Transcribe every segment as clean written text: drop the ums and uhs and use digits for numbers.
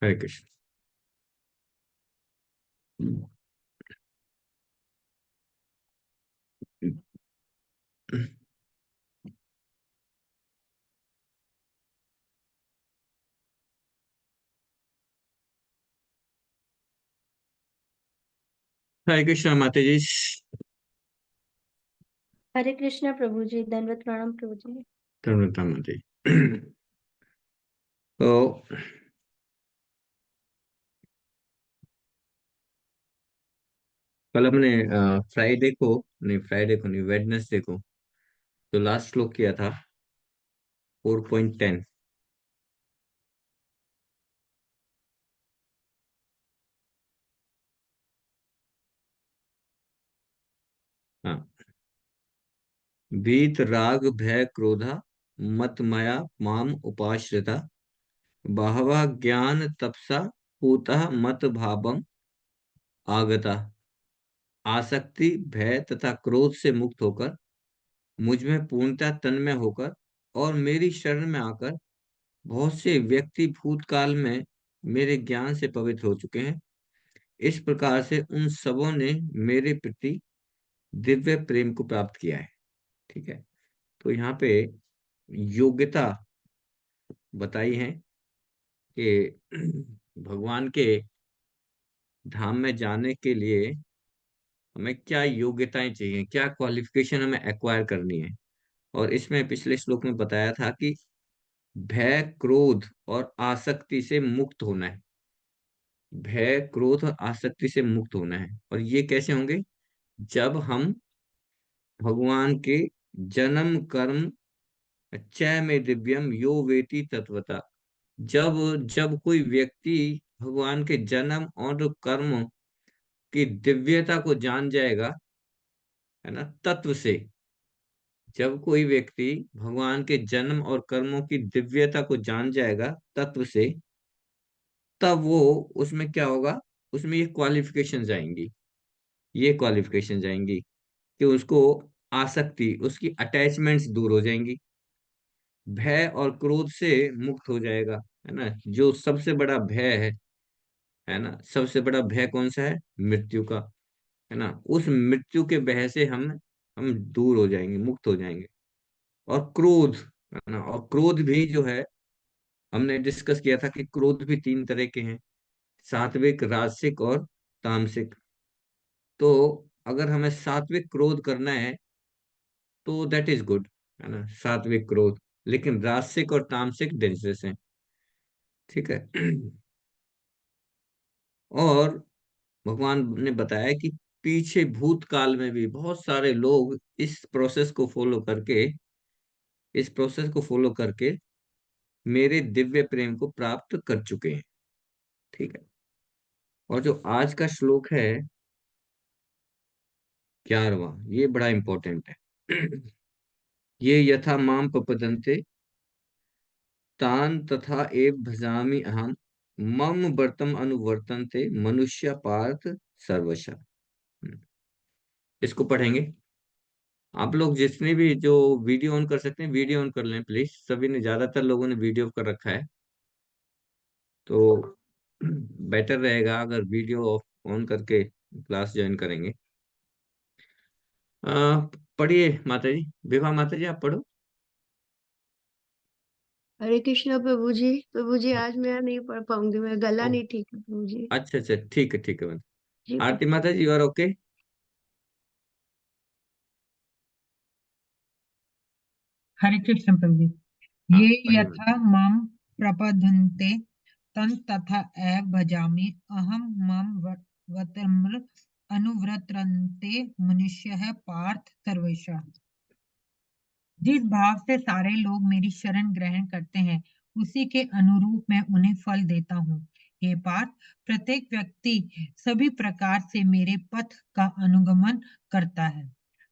हरे कृष्ण। हरे कृष्ण माता जी। हरे कृष्णा प्रभु जी, दंडवत प्रणाम प्रभु जी। धन्यवाद माता जी। तो कल हमने फ्राइडे को नहीं वेडनेसडे को जो लास्ट श्लोक किया था 4.10। हाँ, वीत राग भय क्रोधा मत मया माम उपाश्रिता बहवः ज्ञान तपसा पूतः मत भावम आगता। आसक्ति भय तथा क्रोध से मुक्त होकर मुझ में पूर्णतः तन्मय होकर और मेरी शरण में आकर बहुत से व्यक्ति भूतकाल में मेरे ज्ञान से पवित्र हो चुके हैं। इस प्रकार से उन सबों ने मेरे प्रति दिव्य प्रेम को प्राप्त किया है। ठीक है। तो यहाँ पे योग्यता बताई है कि भगवान के धाम में जाने के लिए हमें क्या योग्यताएं चाहिए, क्या क्वालिफिकेशन हमें एक्वायर करनी है। और इसमें पिछले श्लोक में बताया था कि भय क्रोध और आसक्ति से मुक्त होना है। भय क्रोध और आसक्ति से मुक्त होना है। और ये कैसे होंगे? जब हम भगवान के जन्म कर्म चय में दिव्यम यो वेति तत्वता। जब जब कोई व्यक्ति भगवान के जन्म और कर्म की दिव्यता को जान जाएगा, है ना, तत्व से, जब कोई व्यक्ति भगवान के जन्म और कर्मों की दिव्यता को जान जाएगा तत्व से, तब वो उसमें क्या होगा, उसमें ये क्वालिफिकेशन आएंगी। ये क्वालिफिकेशन आएंगी कि उसको आसक्ति, उसकी अटैचमेंट्स दूर हो जाएंगी, भय और क्रोध से मुक्त हो जाएगा। है ना, जो सबसे बड़ा भय है ना, सबसे बड़ा भय कौन सा है? मृत्यु का। है ना, उस मृत्यु के भय से हम दूर हो जाएंगे, मुक्त हो जाएंगे। और क्रोध, है ना, और क्रोध भी जो है, हमने डिस्कस किया था कि क्रोध भी तीन तरह के हैं, सात्विक, राजसिक और तामसिक। तो अगर हमें सात्विक क्रोध करना है तो दैट इज गुड, है ना, सात्विक क्रोध। लेकिन राजसिक और तामसिक डेंजरस हैं। ठीक है। और भगवान ने बताया कि पीछे भूतकाल में भी बहुत सारे लोग इस प्रोसेस को फॉलो करके मेरे दिव्य प्रेम को प्राप्त कर चुके हैं। ठीक है। और जो आज का श्लोक है 11वां, ये बड़ा इंपॉर्टेंट है। ये यथा माम प्रपद्यन्ते तान तथा एव भजामि अहम मम वर्तम अनुवर्तन्ते मनुष्य पार्थ सर्वशः। इसको पढ़ेंगे। आप लोग जितने भी जो वीडियो ऑन कर सकते हैं वीडियो ऑन कर लें प्लीज। सभी ने, ज्यादातर लोगों ने वीडियो कर रखा है, तो बेटर रहेगा अगर वीडियो ऑन करके क्लास ज्वाइन करेंगे। पढ़िए माता जी, विभा माता जी आप पढ़ो। हरे कृष्णा प्रभु जी। प्रभु जी आज मैं नहीं पढ़ पाऊंगी, मेरा गला ओ, नहीं ठीक है प्रभु जी। अच्छा अच्छा, ठीक है ठीक है जी आरती माता जी, और ओके। हरे कृष्ण प्रभु जी। हाँ ये पढ़िए मैम। यथा माम प्रपद्यन्ते तं तथा एव भजामि अहम मम वर्तम अनुव्रतन्ते मनुष्य पार्थ सर्वेशः। जिस भाव से सारे लोग मेरी शरण ग्रहण करते हैं उसी के अनुरूप मैं उन्हें फल देता हूँ। हे पार्थ, प्रत्येक व्यक्ति सभी प्रकार से मेरे पथ का अनुगमन करता है।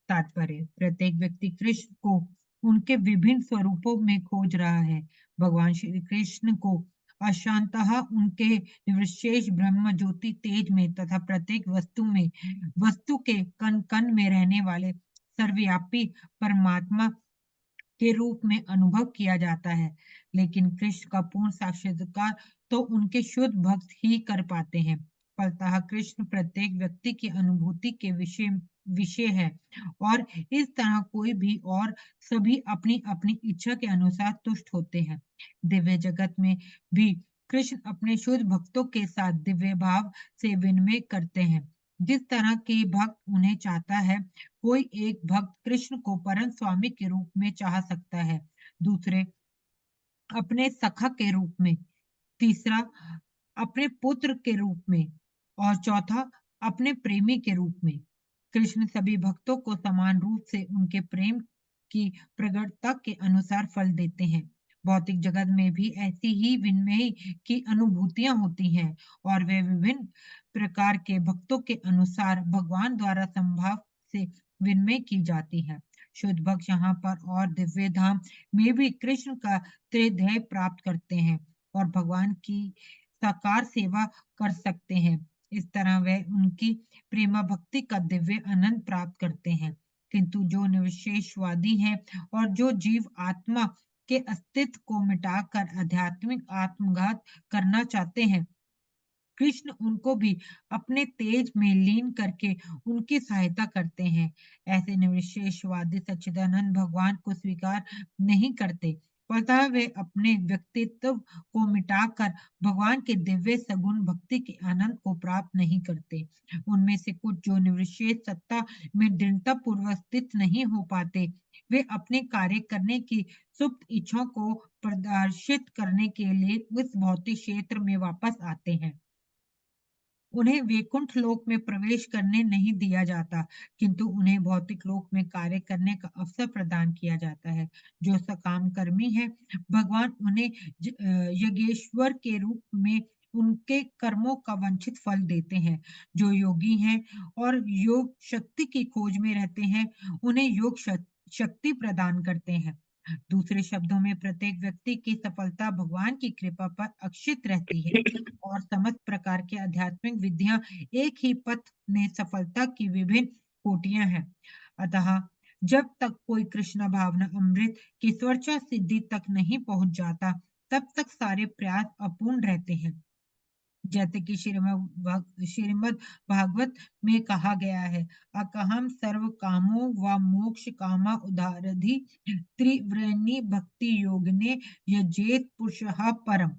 तात्पर्य, प्रत्येक व्यक्ति कृष्ण को उनके विभिन्न स्वरूपों में खोज रहा है। भगवान श्री कृष्ण को अशांतः उनके विशेष ब्रह्म ज्योति तेज में तथा प्रत्येक वस्तु के कण कण में रहने वाले सर्वव्यापी परमात्मा के रूप में अनुभव किया जाता है। लेकिन कृष्ण का पूर्ण साक्षात्कार तो उनके शुद्ध भक्त ही कर पाते हैं। फलतः कृष्ण प्रत्येक व्यक्ति की अनुभूति के विषय विषय है, और इस तरह कोई भी और सभी अपनी अपनी इच्छा के अनुसार तुष्ट होते हैं। दिव्य जगत में भी कृष्ण अपने शुद्ध भक्तों के साथ दिव्य भाव से विनिमय करते हैं। जिस तरह के भक्त उन्हें चाहता है, कोई एक भक्त कृष्ण को परम स्वामी के रूप में चाह सकता है, दूसरे अपने सखा के रूप में, तीसरा अपने पुत्र के रूप में, और चौथा अपने प्रेमी के रूप में। कृष्ण सभी भक्तों को समान रूप से उनके प्रेम की प्रगटता के अनुसार फल देते हैं। भौतिक जगत में भी ऐसी ही विनिमय की अनुभूतियां होती हैं, और वे विभिन्न प्रकार के भक्तों के अनुसार भगवान द्वारा संभाव से विनिमय की जाती है। शुद्ध भक्त यहाँ पर और दिव्य धाम में भी कृष्ण का त्रिध्याय प्राप्त करते हैं और भगवान की साकार सेवा कर सकते हैं। इस तरह वे उनकी प्रेमा भक्ति का दिव्य आनंद प्राप्त करते हैं। किंतु जो निविशेषवादी हैं और जो जीव आत्मा के अस्तित्व को मिटाकर आध्यात्मिक आत्मघात करना चाहते हैं, कृष्ण उनको भी अपने तेज में लीन करके उनकी सहायता करते हैं। ऐसे निविशेषवादी सच्चिदानंद भगवान को स्वीकार नहीं करते, अतः वे अपने व्यक्तित्व को मिटाकर भगवान के दिव्य सगुण भक्ति के आनंद को प्राप्त नहीं करते। उनमें से कुछ जो निर्विशेष सत्ता में दृढ़ता पूर्वक स्थित नहीं हो पाते, वे अपने कार्य करने की सुप्त इच्छाओं को प्रदर्शित करने के लिए इस भौतिक क्षेत्र में वापस आते हैं। उन्हें वैकुंठ लोक में प्रवेश करने नहीं दिया जाता, किंतु उन्हें भौतिक लोक में कार्य करने का अवसर प्रदान किया जाता है। जो सकाम कर्मी है, भगवान उन्हें यज्ञेश्वर के रूप में उनके कर्मों का वांछित फल देते हैं। जो योगी हैं और योग शक्ति की खोज में रहते हैं, उन्हें योग शक्ति प्रदान करते हैं। दूसरे शब्दों में प्रत्येक व्यक्ति की सफलता भगवान की कृपा पर अक्षित रहती है, और समस्त प्रकार के आध्यात्मिक विधियां एक ही पथ में सफलता की विभिन्न कोटियां हैं। अतः जब तक कोई कृष्ण भावना अमृत की स्वर्चा सिद्धि तक नहीं पहुंच जाता, तब तक सारे प्रयास अपूर्ण रहते हैं। जैसे कि श्रीमद् भागवत में कहा गया है, अकहम सर्व कामो व मोक्ष कामा उदारधि त्रिवृणी भक्ति योगने यजेत पुरुषः परम।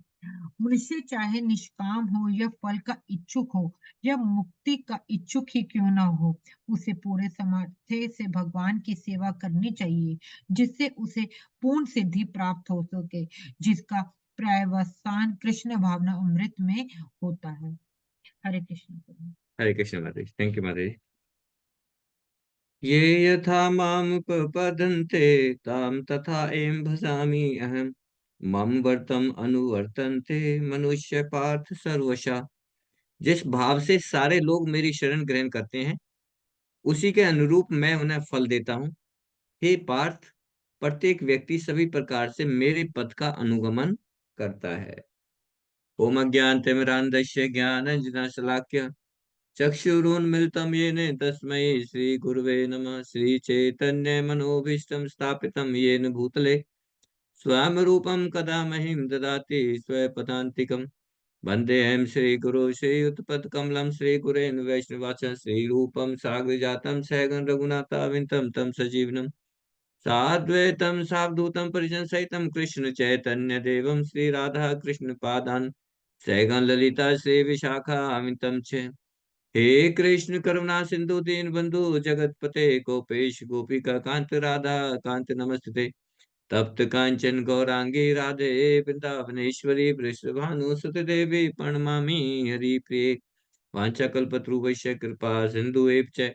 मनुष्य चाहे निष्काम हो या फल का इच्छुक हो या मुक्ति का इच्छुक ही क्यों ना हो, उसे पूरे सामर्थ्य से भगवान की सेवा करनी चाहिए, जिससे उसे पूर्ण सिद्धि प्राप्त हो सके, जिसका पर्यवसान कृष्ण भावना अमृत में होता है। हरे कृष्ण। हरे कृष्ण माता जी। थैंक यू माता जी। ये यथा मामुपपद्यन्ते तां तथा एव भजामि अहम्। मम वर्तम अनुवर्तन्ते मनुष्य पार्थ सर्वशः। जिस भाव से सारे लोग मेरी शरण ग्रहण करते हैं, उसी के अनुरूप मैं उन्हें फल देता हूँ। हे पार्थ, प्रत्येक व्यक्ति सभी प्रकार से मेरे पथ का अनुगमन करता है। ओम अज्ञानतिमिरान्धस्य ज्ञानाञ्जनशलाकया चक्षुरुन्मिलितं येन तस्मै श्रीगुरवे नमः। श्रीचैतन्यमनोभीष्टं स्थापितं येन भूतले स्वयं रूपं कदा मह्यं ददाति स्वपदान्तिकम्। वन्देऽहं श्रीगुरो श्रीयुतपदकमलं श्रीगुरेन् वैष्णवाच श्रीरूपं साग्रजातं सहगण रघुनाथावितं तं सजीवनं साद्वैतं सावधूतं परिजनसहितं कृष्ण चैतन्य देवं श्रीराधा कृष्ण पादान् सहगण ललिता श्री विशाखामितं च। हे कृष्ण करुणा सिंधु दीन बंधु जगतपते गोपेश गोपिका कांत राधा कांत नमस्ते। तप्त कांचन गौरांगी राधे वृंदावनेश्वरी वृषभानुसुत देवी प्रणमामि हरिप्रिये। वाञ्छाकल्पतरुभ्यश्च कृपा सिन्धुभ्यश्च च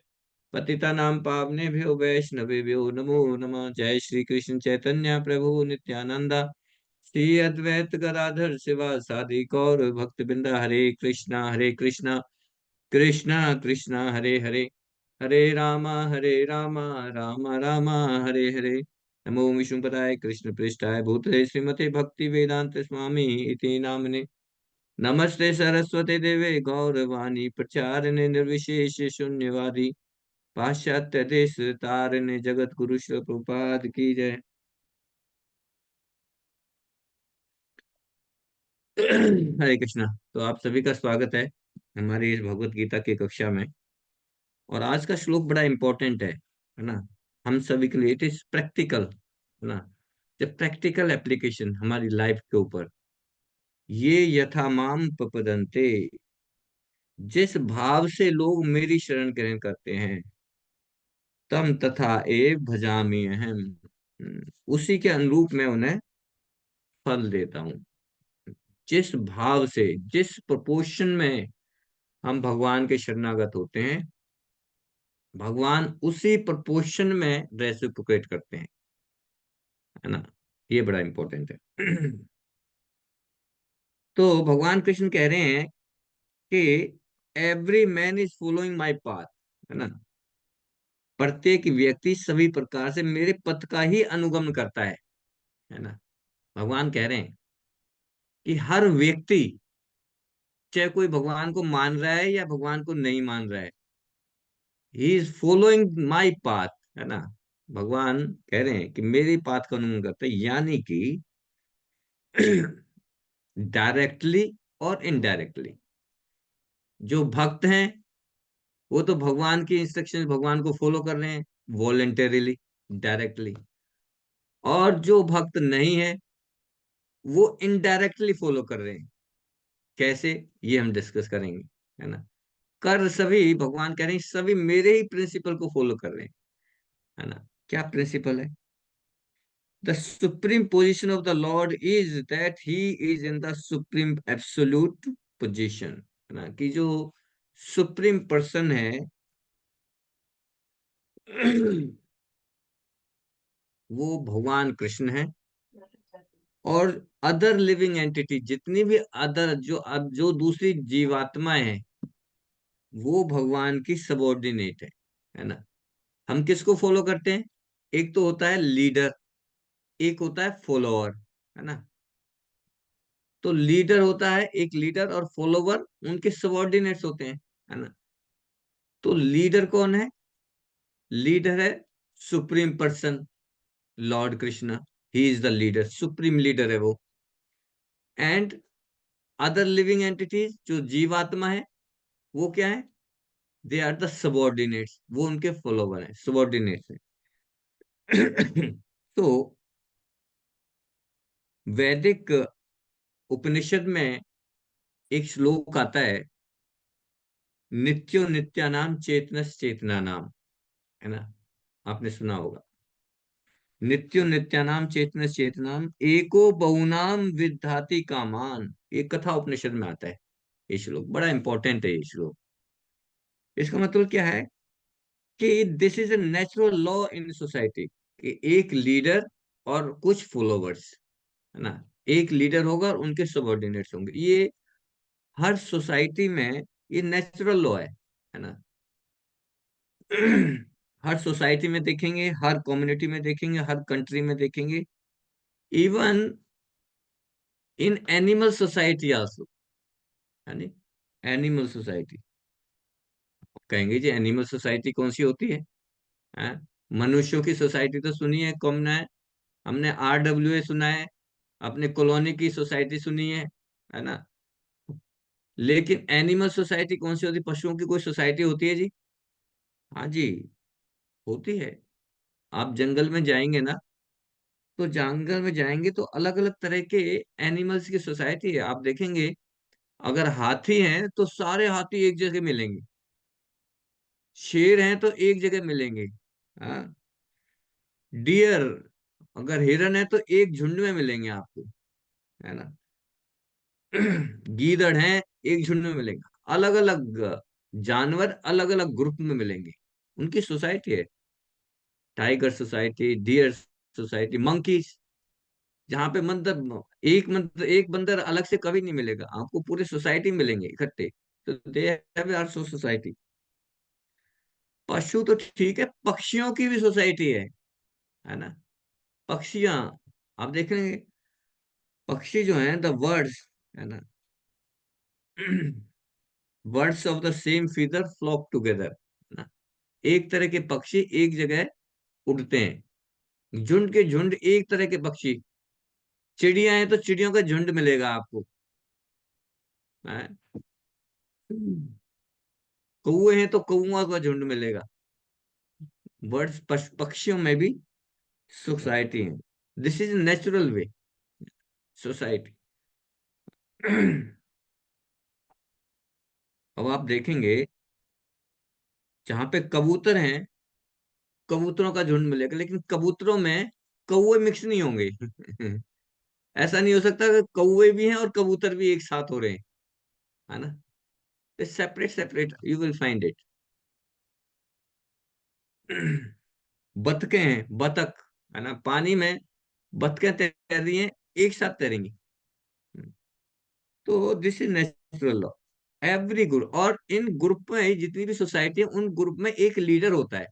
पतितानां पावनेभ्यो वैष्णवेभ्यो नमो नमः। जय श्री कृष्ण चैतन्य प्रभु नित्यानंदा श्री अद्वैत गदाधर शिवासादि गौर भक्तबिंदा। हरे कृष्णा कृष्णा कृष्णा हरे हरे, हरे रामा राम राम हरे हरे। नमो विष्णुपदाय कृष्ण पृष्ठाय भूतले श्रीमते भक्ति वेदांत स्वामी इति नामने। नमस्ते सरस्वती देवे गौरवाणी प्रचारिणे निर्विशेष शून्यवादी पाश्चात्य देश तारिणे जगत गुरु श्री प्रभुपाद की जय। हरे कृष्णा। तो आप सभी का स्वागत है हमारी इस भगवत गीता की कक्षा में। और आज का श्लोक बड़ा इंपॉर्टेंट है ना। हम सभी के लिए इट इज प्रैक्टिकल, है ना। जब प्रैक्टिकल एप्लीकेशन हमारी लाइफ के ऊपर, ये यथा माम प्रपद्यन्ते, जिस भाव से लोग मेरी शरण ग्रहण करते हैं, तम तथा एव भजामि अहम, उसी के अनुरूप मैं उन्हें फल देता हूँ। जिस भाव से, जिस प्रोपोर्शन में हम भगवान के शरणागत होते हैं, भगवान उसी प्रोपोर्शन में रेसिप्रोकेट करते हैं, है ना। ये बड़ा इंपॉर्टेंट है। तो भगवान कृष्ण कह रहे हैं कि every man is following my path, है ना। प्रत्येक व्यक्ति सभी प्रकार से मेरे पथ का ही अनुगमन करता है ना। भगवान कह रहे हैं कि हर व्यक्ति, चाहे कोई भगवान को मान रहा है या भगवान को नहीं मान रहा है, he is following my path, है ना। भगवान कह रहे हैं कि मेरे पाथ का अनुगमन करते हैं, यानी कि डायरेक्टली और इनडायरेक्टली। जो भक्त हैं वो तो भगवान की इंस्ट्रक्शन, भगवान को फॉलो कर रहे हैं वॉलेंटरीली, डायरेक्टली। और जो भक्त नहीं है वो इनडायरेक्टली फॉलो कर रहे हैं। कैसे, ये हम डिस्कस करेंगे, है ना। कर सभी, भगवान कह रहे हैं सभी मेरे ही प्रिंसिपल को फॉलो कर रहे हैं, है ना। क्या प्रिंसिपल है? The supreme position of the Lord is that he is in the supreme absolute position, है ना। कि जो सुप्रीम पर्सन है वो भगवान कृष्ण है। और अदर लिविंग एंटिटी, जितनी भी अदर, जो अब जो दूसरी जीवात्माएं हैं, वो भगवान की सबॉर्डिनेट है ना। हम किसको फॉलो करते हैं? एक तो होता है लीडर, एक होता है फॉलोअर, है ना। तो लीडर होता है, एक लीडर, और फॉलोवर उनके सबॉर्डिनेट्स होते हैं, है ना। तो लीडर कौन है? लीडर है supreme person Lord Krishna. He is the leader, supreme leader है वो। एंड अदर लिविंग एंटिटीज, जो जीवात्मा है, वो क्या है? दे आर द सबॉर्डिनेट्स, वो उनके फॉलोवर हैं, सबॉर्डिनेट्स हैं। तो वैदिक उपनिषद में एक श्लोक आता है, नित्यो नित्यानाम चेतनस चेतना नाम, है ना। आपने सुना होगा, नित्यो नित्यानाम चेतनस चेतनाम एको बहुनाम विद्धाति कामान। ये कथा उपनिषद में आता है। ये श्लोक बड़ा इंपॉर्टेंट है, ये श्लोक। इसका मतलब क्या है? कि this is a natural law in society, कि एक लीडर और कुछ फॉलोवर्स, है ना। एक लीडर होगा और उनके सबॉर्डिनेट्स होंगे। ये हर सोसाइटी में ये नेचुरल लॉ है ना। हर सोसाइटी में देखेंगे, हर कम्युनिटी में देखेंगे, हर कंट्री में देखेंगे, even in animal society also, यानी एनिमल सोसाइटी। कहेंगे जी एनिमल सोसाइटी कौन सी होती है? मनुष्यों की सोसाइटी तो सुनी है, कॉमन है। हमने RWA सुना है, अपने कॉलोनी की सोसाइटी सुनी है ना। लेकिन एनिमल सोसाइटी कौन सी होती है? पशुओं की कोई सोसाइटी होती है जी? हाँ जी, होती है। आप जंगल में जाएंगे ना, तो जंगल में जाएंगे तो अलग अलग तरह के एनिमल्स की सोसाइटी है, आप देखेंगे। अगर हाथी हैं तो सारे हाथी एक जगह मिलेंगे, शेर हैं तो एक जगह मिलेंगे, हाँ। डियर, अगर हिरन है तो एक झुंड में मिलेंगे आपको, है ना। गीदड़ हैं, एक झुंड में मिलेंगे। अलग अलग जानवर अलग अलग ग्रुप में मिलेंगे, उनकी सोसाइटी है। Tiger society, deer society, monkeys, जहाँ पे एक बंदर अलग से कभी नहीं मिलेगा आपको, पूरे सोसाइटी मिलेंगे इकट्ठे। तो दे हैव आर सोसाइटी। पशु तो ठीक है, पक्षियों की भी सोसाइटी है ना। पक्षियां, आप देख रहे हैं, पक्षी जो हैं, द बर्ड्स, है ना। Birds of the same feather flock together, है ना। एक तरह के पक्षी एक जगह उड़ते हैं, झुंड के झुंड, एक तरह के पक्षी। चिड़िया हैं तो चिड़ियों का झुंड मिलेगा आपको, हैं? कौए हैं तो कौआ का झुंड मिलेगा। बर्ड्स, पक्षियों में भी सोसाइटी है। This is natural way, society. अब आप देखेंगे जहां पे कबूतर हैं, कबूतरों का झुंड मिलेगा, लेकिन कबूतरों में कौवे मिक्स नहीं होंगे। ऐसा नहीं हो सकता कि कौवे भी हैं और कबूतर भी एक साथ हो रहे हैं, है ना? Separate separate you will find it. बतखें हैं, बतख, है ना, पानी में बतखें तैर रही हैं, एक साथ तैरेंगी। तो this is natural law. Every group, और इन ग्रुप में जितनी भी सोसाइटी है, उन ग्रुप में एक लीडर होता है।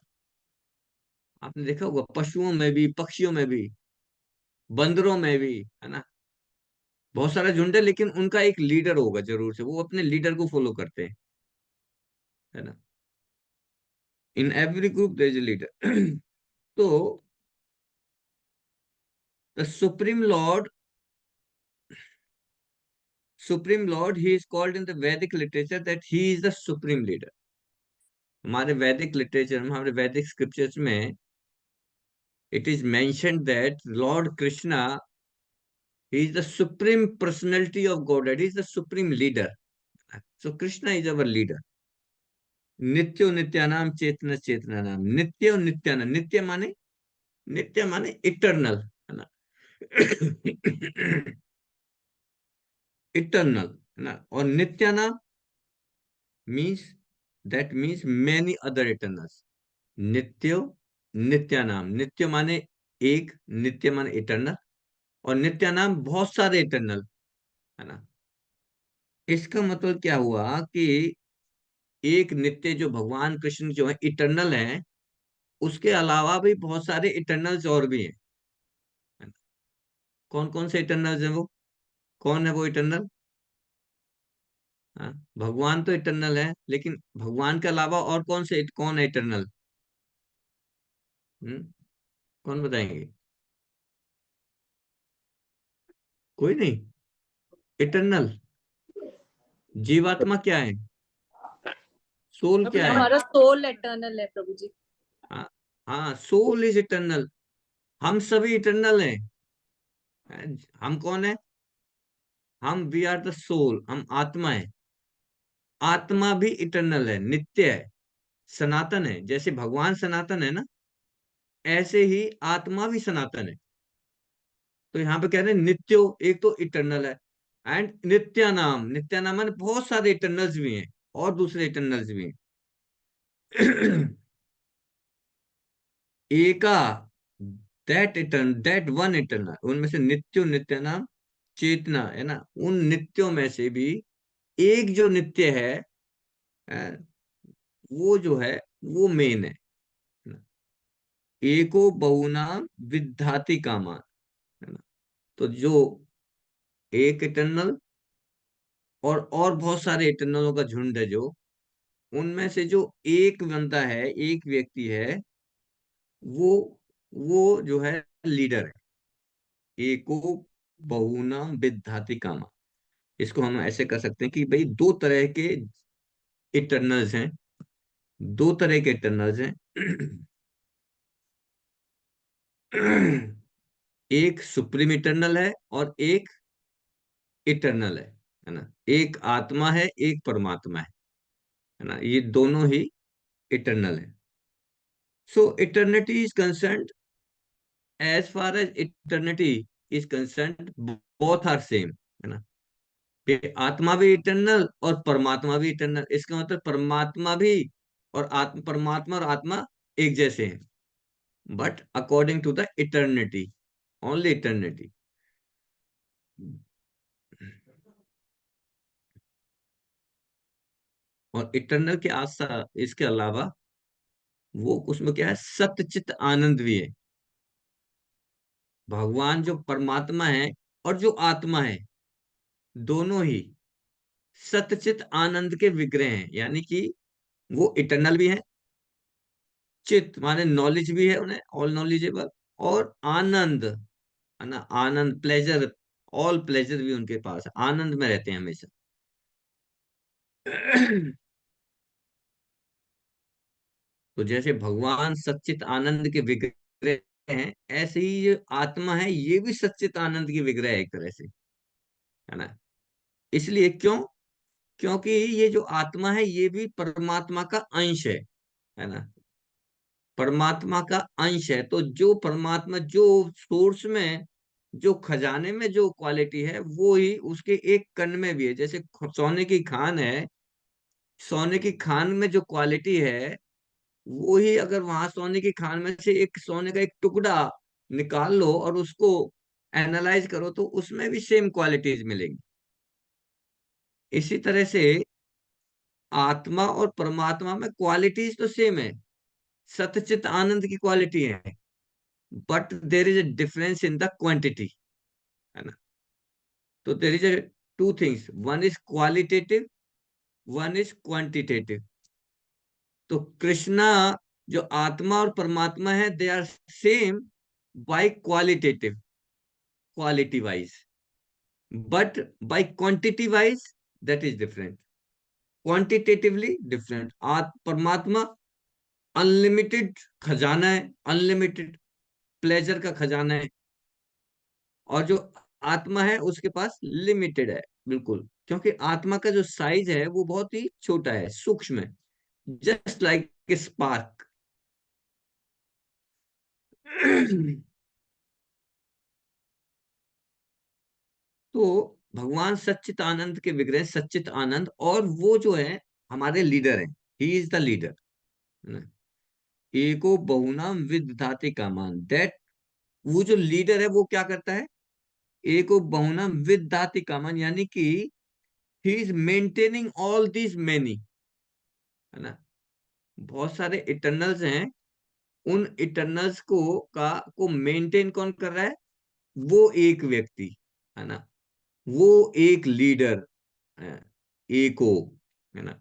आपने देखा होगा पशुओं में भी, पक्षियों में भी, बंदरों में भी, है ना? बहुत सारा झुंड है, लेकिन उनका एक लीडर होगा जरूर से, वो अपने लीडर को फॉलो करते हैं, है ना? In every group there is a leader. तो the supreme lord he is called in the Vedic literature that he is the supreme leader. हमारे वैदिक लिटरेचर में, हमारे वैदिक स्क्रिप्चर्स में it is mentioned that Lord Krishna, he is the supreme personality of Godhead. He is the supreme leader. So Krishna is our leader. नित्यो नित्यानाम चेतना चेतना नाम, नित्यो नित्यानाम, नित्य माने इटर्नल, है ना? इटर्नल, है ना? और नित्यानाम means, that means many other eternals. नित्यो नित्यानाम, नित्य माने एक, नित्य माने इटर्नल, और नित्यानाम बहुत सारे इटर्नल, है ना? इसका मतलब क्या हुआ कि एक नित्य जो भगवान कृष्ण जो है इटर्नल है, उसके अलावा भी बहुत सारे इटर्नल्स और भी हैं। कौन कौन से इटर्नल्स हैं वो? कौन है वो इटर्नल? हाँ, भगवान तो इटर्नल है, लेकिन भगवान के अलावा और कौन है इटर्नल? हम्म, कौन बताएंगे? कोई नहीं। इटर्नल जीवात्मा क्या है? सोल प्रभु क्या जी, है? हमारा सोल एटर्नल है प्रभु जी। हाँ, हाँ, सोल इज इटर्नल। हम सभी इटर्नल हैं। हम कौन है? हम वी आर द सोल, हम आत्मा है। आत्मा भी इटर्नल है, नित्य है, सनातन है। जैसे भगवान सनातन है ना, ऐसे ही आत्मा भी सनातन है। तो यहाँ पे कह रहे हैं नित्यो, एक तो इटर्नल है, एंड नित्यानाम, नित्यानाम माने बहुत सारे इटर्नल्स भी हैं, और दूसरे इटर्नल्स भी हैं। एका, दैट वन इटर्नल, उनमें से नित्यो नित्यानाम चेतना, है ना? उन नित्यों में से भी एक जो नित्य है, अ, वो जो है, वो मेन है ना? एको बहुनाम विद्धाति कामान, है ना? तो जो एक इटर्नल और बहुत सारे इटर्नलों का झुंड है, जो उनमें से जो एक बनता है, एक व्यक्ति है, वो वो जो है लीडर है। एको बहुनाम विद्धाति कामा। इसको हम ऐसे कर सकते हैं कि भाई दो तरह के इटर्नल्स हैं, दो तरह के इटर्नल्स हैं। एक सुप्रीम इटर्नल है और एक इटर्नल है ना? एक आत्मा है, एक परमात्मा है ना? ये दोनों ही इटर्नल है। So eternity is concerned, as far as eternity is concerned, both are same, है ना? ये आत्मा भी इटर्नल और परमात्मा भी इटर्नल। इसका मतलब परमात्मा भी और आत्मा, परमात्मा और आत्मा एक जैसे हैं, but according to the eternity, only eternity. और इटर्नल के आशा, इसके अलावा वो उसमें क्या है, सत्यचित आनंद भी है। भगवान जो परमात्मा है और जो आत्मा है, दोनों ही सत्यचित आनंद के विग्रह हैं, यानी कि वो इटर्नल भी है। चित माने नॉलेज भी है उन्हें, ऑल नॉलेजेबल, और आनंद, है ना? आनंद, प्लेजर, ऑल प्लेजर भी उनके पास है, आनंद में रहते हैं हमेशा। तो जैसे भगवान सच्चित आनंद के विग्रह हैं, ऐसे ही ये आत्मा है, ये भी सच्चित आनंद की विग्रह है एक तरह से, है ना। इसलिए क्यों? क्योंकि ये जो आत्मा है ये भी परमात्मा का अंश है ना। परमात्मा का अंश है, तो जो परमात्मा जो सोर्स में, जो खजाने में जो क्वालिटी है वो ही उसके एक कण में भी है। जैसे सोने की खान है, सोने की खान में जो क्वालिटी है वो ही अगर वहां सोने की खान में से एक सोने का एक टुकड़ा निकाल लो और उसको एनालाइज करो तो उसमें भी सेम क्वालिटीज मिलेंगी। इसी तरह से आत्मा और परमात्मा में क्वालिटीज तो सेम है, सतचित आनंद की क्वालिटी है, but there is a difference in the quantity, है ना। तो there is a two things, one is qualitative, one is quantitative. तो कृष्णा, जो आत्मा और परमात्मा है, they are same by qualitative, quality wise, but by quantity wise that is different, quantitatively different. परमात्मा अनलिमिटेड खजाना है, अनलिमिटेड प्लेजर का खजाना है, और जो आत्मा है उसके पास लिमिटेड है, बिल्कुल, क्योंकि आत्मा का जो साइज है वो बहुत ही छोटा है, सूक्ष्म है, जस्ट लाइक स्पार्क। तो भगवान सच्चित आनंद के विग्रह सच्चित आनंद, और वो जो है हमारे लीडर है, ही इज द लीडर। एको बहुनाम विदधाति कामान, दैट, वो जो लीडर है वो क्या करता है? एको बहुनाम विदधाति कामान, यानी कि he is maintaining all these many, है ना। बहुत सारे इटर्नल्स हैं, उन इटर्नल्स को मेंटेन कौन कर रहा है? वो एक व्यक्ति, है ना, वो एक लीडर है, एको, है ना।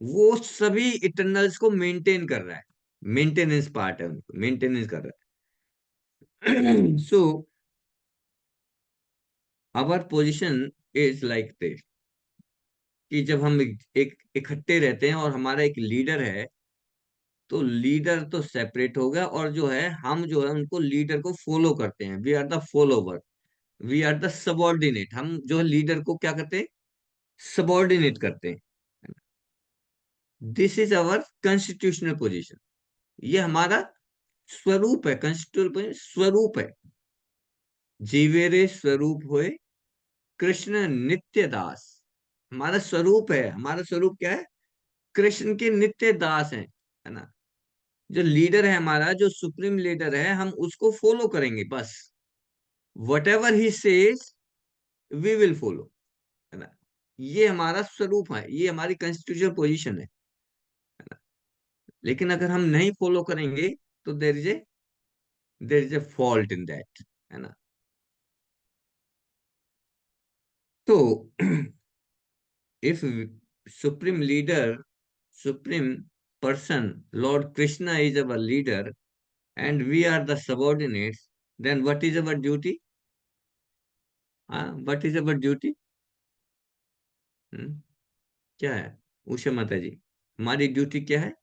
वो सभी इटर्नल्स को मेंटेन कर रहा है, मेंटेनेंस पार्ट है, उनको मेंटेनेंस कर रहा है। So our position is like this, कि जब हम एक इकट्ठे रहते हैं और हमारा एक लीडर है, तो लीडर तो सेपरेट हो गया, और जो है हम जो है उनको लीडर को फॉलो करते हैं, we are the follower, we are the subordinate. हम जो है लीडर को क्या करते हैं? सबॉर्डिनेट करते हैं। This is our constitutional position, ये हमारा स्वरूप है, कॉन्स्टिट्यूशनल स्वरूप है। जीवेरे स्वरूप होए कृष्ण नित्य दास, हमारा स्वरूप है, हमारा स्वरूप क्या है? कृष्ण के नित्य दास है ना। जो लीडर है हमारा, जो सुप्रीम लीडर है, हम उसको फॉलो करेंगे बस, whatever he says we will follow, है ना। ये हमारा स्वरूप है, ये हमारी कॉन्स्टिट्यूशनल पोजीशन है ना। लेकिन अगर हम नहीं फॉलो करेंगे तो there is a fault in that, है ना। तो if supreme leader, supreme person, Lord Krishna is our leader and we are the subordinates, then what is our duty? What is our duty? क्या है? उषा माता जी, हमारी duty क्या है?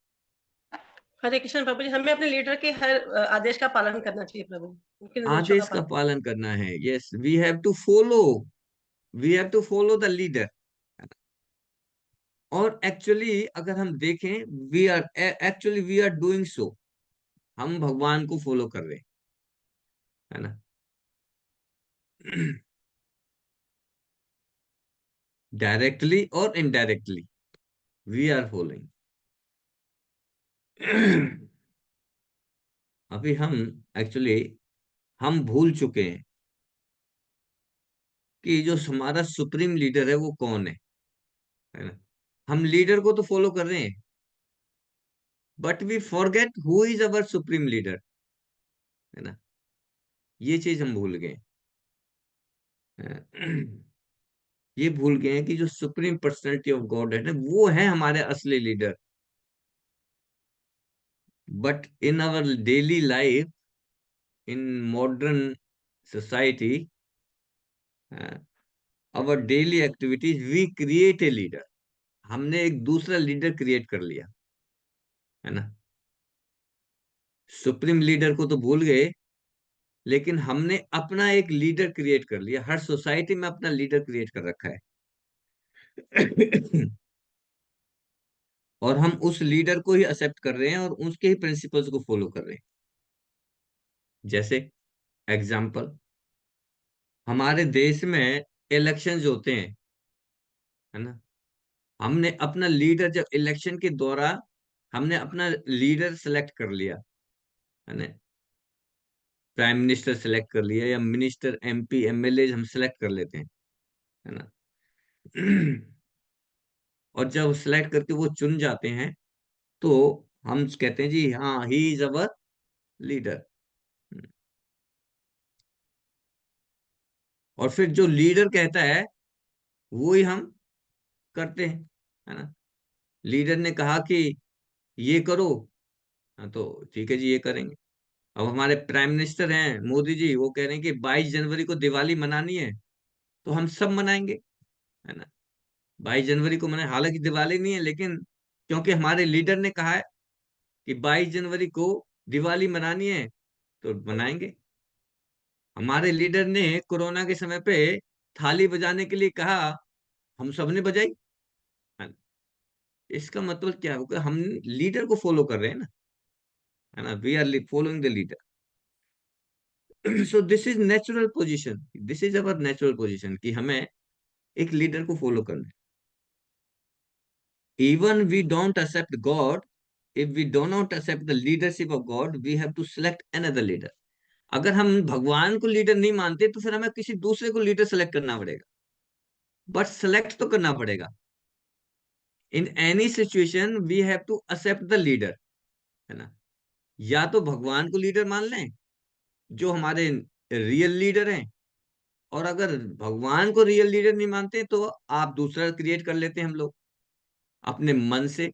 हरे कृष्ण प्रभु जी, हमें अपने लीडर के हर आदेश का पालन करना चाहिए प्रभु, उनके निर्देशों का आदेश का पालन। पालन करना है, yes, we have to follow, we have to follow the leader. और एक्चुअली अगर हम देखें, वी आर डूइंग सो, हम भगवान को फॉलो कर रहे हैं, है ना। डायरेक्टली और इनडायरेक्टली वी आर फॉलोइंग। अभी हम एक्चुअली हम भूल चुके हैं कि जो हमारा सुप्रीम लीडर है वो कौन है ना। हम लीडर को तो फॉलो कर रहे हैं, but we forget who is our supreme leader, है ना। ये चीज हम भूल गए। ये भूल गए हैं कि जो सुप्रीम पर्सनैलिटी ऑफ गॉड है ना, वो है हमारे असली leader. But in our daily life, in modern society, our daily activities, we create a leader, हमने एक दूसरा लीडर क्रिएट कर लिया, है ना। सुप्रीम लीडर को तो भूल गए, लेकिन हमने अपना एक लीडर क्रिएट कर लिया। हर सोसाइटी में अपना लीडर क्रिएट कर रखा है। और हम उस लीडर को ही एक्सेप्ट कर रहे हैं और उसके ही प्रिंसिपल्स को फॉलो कर रहे हैं। जैसे एग्जाम्पल, हमारे देश में इलेक्शंस होते हैं, है ना। हमने अपना लीडर, जब इलेक्शन के दौरान हमने अपना लीडर सेलेक्ट कर लिया, है ना। प्राइम मिनिस्टर सेलेक्ट कर लिया या मिनिस्टर, एमपी, एमएलए हम सेलेक्ट कर लेते हैं, है ना। और जब सेलेक्ट करके वो चुन जाते हैं, तो हम कहते हैं जी हाँ, ही इज अवर लीडर। और फिर जो लीडर कहता है वो ही हम करते हैं, है ना। लीडर ने कहा कि ये करो, हाँ तो ठीक है जी, ये करेंगे। अब हमारे प्राइम मिनिस्टर हैं मोदी जी, वो कह रहे हैं कि 22 जनवरी को दिवाली मनानी है, तो हम सब मनाएंगे, है ना। 22 जनवरी को मनाए, हालांकि दिवाली नहीं है, लेकिन क्योंकि हमारे लीडर ने कहा है कि 22 जनवरी को दिवाली मनानी है, तो मनाएंगे। हमारे लीडर ने कोरोना के समय पे थाली बजाने के लिए कहा, हम सबने बजाई। हाँ, इसका मतलब क्या होगा, हम लीडर को फॉलो कर रहे हैं ना, है ना। We are following the leader. So this is natural position, this is our natural position कि हमें एक लीडर को फॉलो करना है। Even we don't accept God, if we do not accept the leadership of God, we have to select another leader. अगर हम भगवान को लीडर नहीं मानते, तो फिर हमें किसी दूसरे को लीडर सेलेक्ट करना पड़ेगा, बट सेलेक्ट तो करना पड़ेगा। In any situation we have to accept the leader, है ना। या तो भगवान को लीडर मान लें, जो हमारे रियल लीडर हैं। और अगर भगवान को रियल लीडर नहीं मानते, तो आप दूसरा क्रिएट कर लेते हैं, हम लोग अपने मन से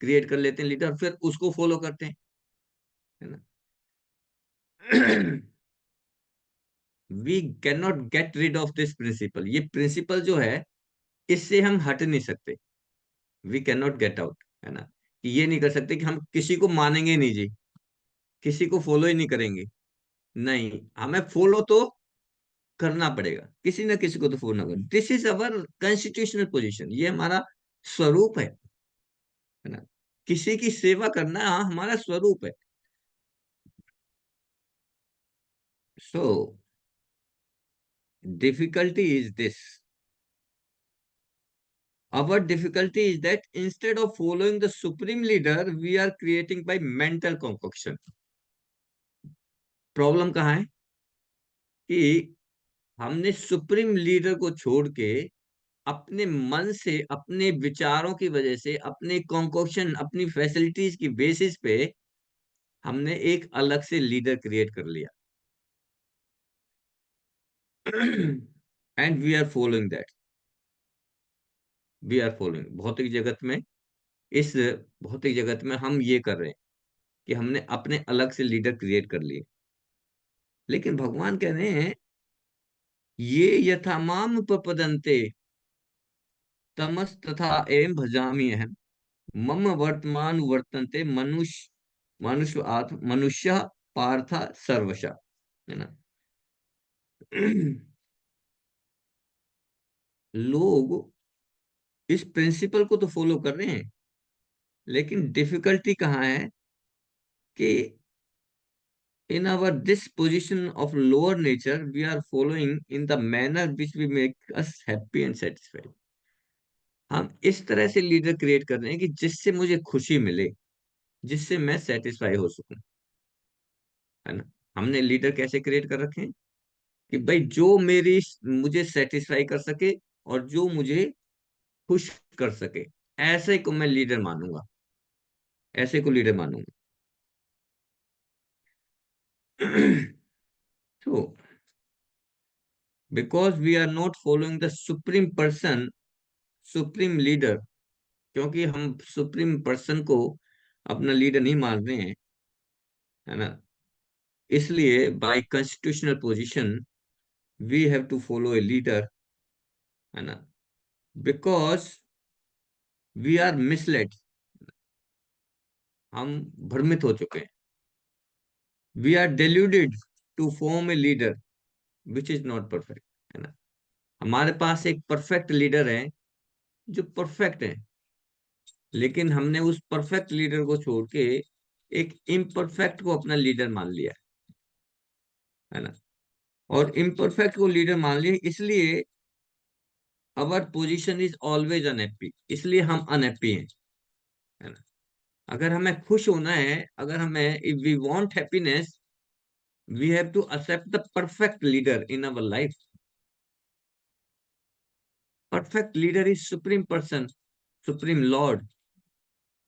क्रिएट कर लेते हैं लीडर, फिर उसको फॉलो करते हैं, है ना। We can not get rid of this principle, ये प्रिंसिपल जो है, इससे हम हट नहीं सकते। We can not get out, है ना। कि ये नहीं कर सकते कि हम किसी को मानेंगे नहीं जी, किसी को फॉलो ही नहीं करेंगे। नहीं, हमें फॉलो तो करना पड़ेगा, किसी ना किसी को तो फॉलो करना। This is our constitutional position, ये हमारा स्वरूप है ना। किसी की सेवा करना हमारा स्वरूप है। So difficulty is this, our difficulty is that instead of following the supreme leader, we are creating by mental concoction। Problem कहाँ है कि हमने सुप्रीम लीडर को छोड़ के अपने मन से, अपने विचारों की वजह से, अपने कॉन्कोक्शन, अपनी फैसिलिटीज की बेसिस पे हमने एक अलग से लीडर क्रिएट कर लिया। And we are following that, we are following भौतिक जगत में। इस भौतिक जगत में हम ये कर रहे हैं कि हमने अपने अलग से लीडर क्रिएट कर लिए। लेकिन भगवान कह रहे हैं, ये यथामाम प्रपदन्ते तमस तथा एवं भजामि अहम, मम वर्तमान वर्तन्ते मनुष्य पार्थ सर्वशः, है ना। लोग इस प्रिंसिपल को तो फॉलो कर रहे हैं, लेकिन डिफिकल्टी कहाँ है कि in our this position of lower nature, we are following in the manner which we make us happy and satisfied। हम इस तरह से लीडर क्रिएट कर रहे हैं कि जिससे मुझे खुशी मिले, जिससे मैं सेटिस्फाई हो सकूं, है ना। हमने लीडर कैसे क्रिएट कर रखे हैं कि भाई जो मेरी, मुझे सेटिस्फाई कर सके और जो मुझे खुश कर सके, ऐसे को मैं लीडर मानूंगा, ऐसे को लीडर मानूंगा। तो because we are not following the supreme person, supreme leader, क्योंकि हम सुप्रीम पर्सन को अपना लीडर नहीं मान रहे हैं, है ना। इसलिए by constitutional position we have to follow a leader, है ना। बिकॉज वी आर मिसलेड, हम भ्रमित हो चुके हैं। We are deluded to form a leader which is not perfect, है ना। हमारे पास एक परफेक्ट लीडर है जो परफेक्ट है, लेकिन हमने उस परफेक्ट लीडर को छोड़ के एक इम्परफेक्ट को अपना लीडर मान लिया, है ना। और इम्परफेक्ट को लीडर मान लिया, इसलिए अवर पोजीशन इज ऑलवेज अनहैप्पी, इसलिए हम अनहैप्पी हैं, है ना। अगर हमें खुश होना है, अगर हमें, if we want happiness, we have to accept the perfect leader in our life. Perfect leader is supreme person, supreme lord.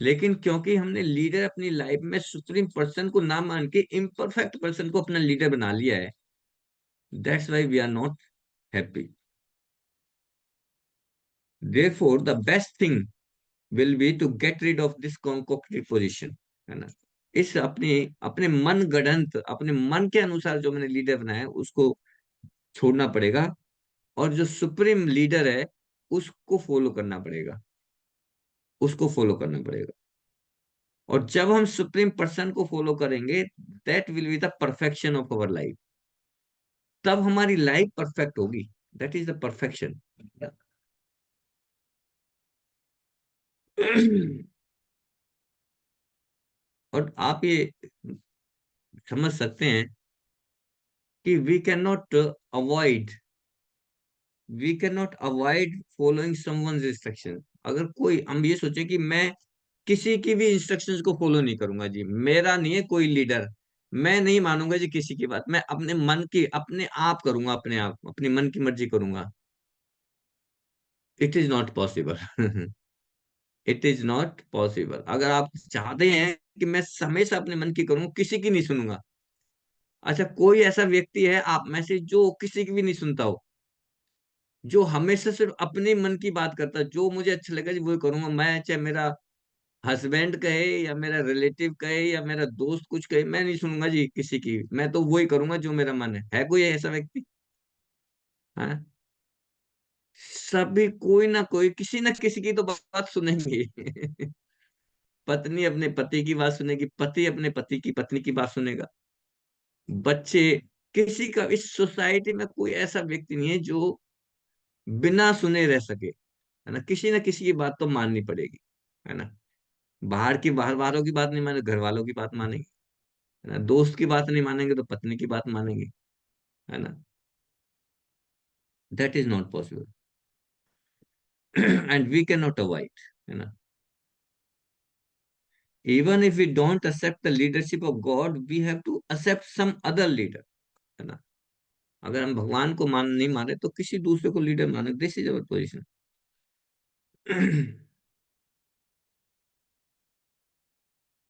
लेकिन क्योंकि हमने लीडर अपनी लाइफ में सुप्रीम पर्सन को ना मान के इम्परफेक्ट पर्सन को अपना लीडर बना लिया है, that's why we are not happy. Therefore the best thing will be to get rid of this concocted position, है ना। इस अपने अपने मन गढ़ंत, अपने मन के अनुसार जो मैंने लीडर बनाया है, उसको छोड़ना पड़ेगा, और जो सुप्रीम लीडर है उसको फॉलो करना पड़ेगा, उसको फॉलो करना पड़ेगा। और जब हम सुप्रीम पर्सन को फॉलो करेंगे, that will be the perfection of our life, तब हमारी लाइफ परफेक्ट होगी। That is the perfection. और आप ये समझ सकते हैं कि we can not avoid following someone's instruction. अगर कोई, हम ये सोचे कि मैं किसी की भी इंस्ट्रक्शंस को फॉलो नहीं करूंगा जी, मेरा नहीं है कोई लीडर, मैं नहीं मानूंगा जी किसी की बात, मैं अपने मन की, अपने आप करूंगा, अपने आप अपनी मन की मर्जी करूंगा, it is not possible. It is not possible. अगर आप चाहते हैं कि मैं हमेशा अपने मन की करूंगा, किसी की नहीं सुनूंगा, अच्छा, कोई ऐसा व्यक्ति है आप में से जो किसी की भी नहीं सुनता हो, जो हमेशा सिर्फ अपने मन की बात करता है, जो मुझे अच्छा लगा जी वो करूंगा मैं, चाहे मेरा हस्बैंड कहे या मेरा रिलेटिव कहे या मेरा दोस्त कुछ कहे, मैं नहीं सुनूंगा जी किसी की, मैं तो वही करूंगा जो मेरा मन है कोई ऐसा व्यक्ति? हाँ, सभी कोई ना कोई, किसी ना किसी की तो बात सुनेंगे। पत्नी अपने पति की बात सुनेगी, पति अपने पति की पत्नी की बात सुनेगा, बच्चे, किसी का, इस सोसाइटी में कोई ऐसा व्यक्ति नहीं है जो बिना सुने रह सके, है ना। किसी ना किसी की बात तो माननी पड़ेगी, है ना। बाहर वालों की बात नहीं माने, घर वालों की बात मानेंगे, है ना। दोस्त की बात नहीं मानेंगे तो पत्नी की बात मानेंगे, है ना। That is not possible. And we can not avoid, है ना। Even if we don't accept the leadership of God, we have to accept some other leader, है ना। अगर हम भगवान को नहीं माने तो किसी दूसरे को लीडर माने, this is our position.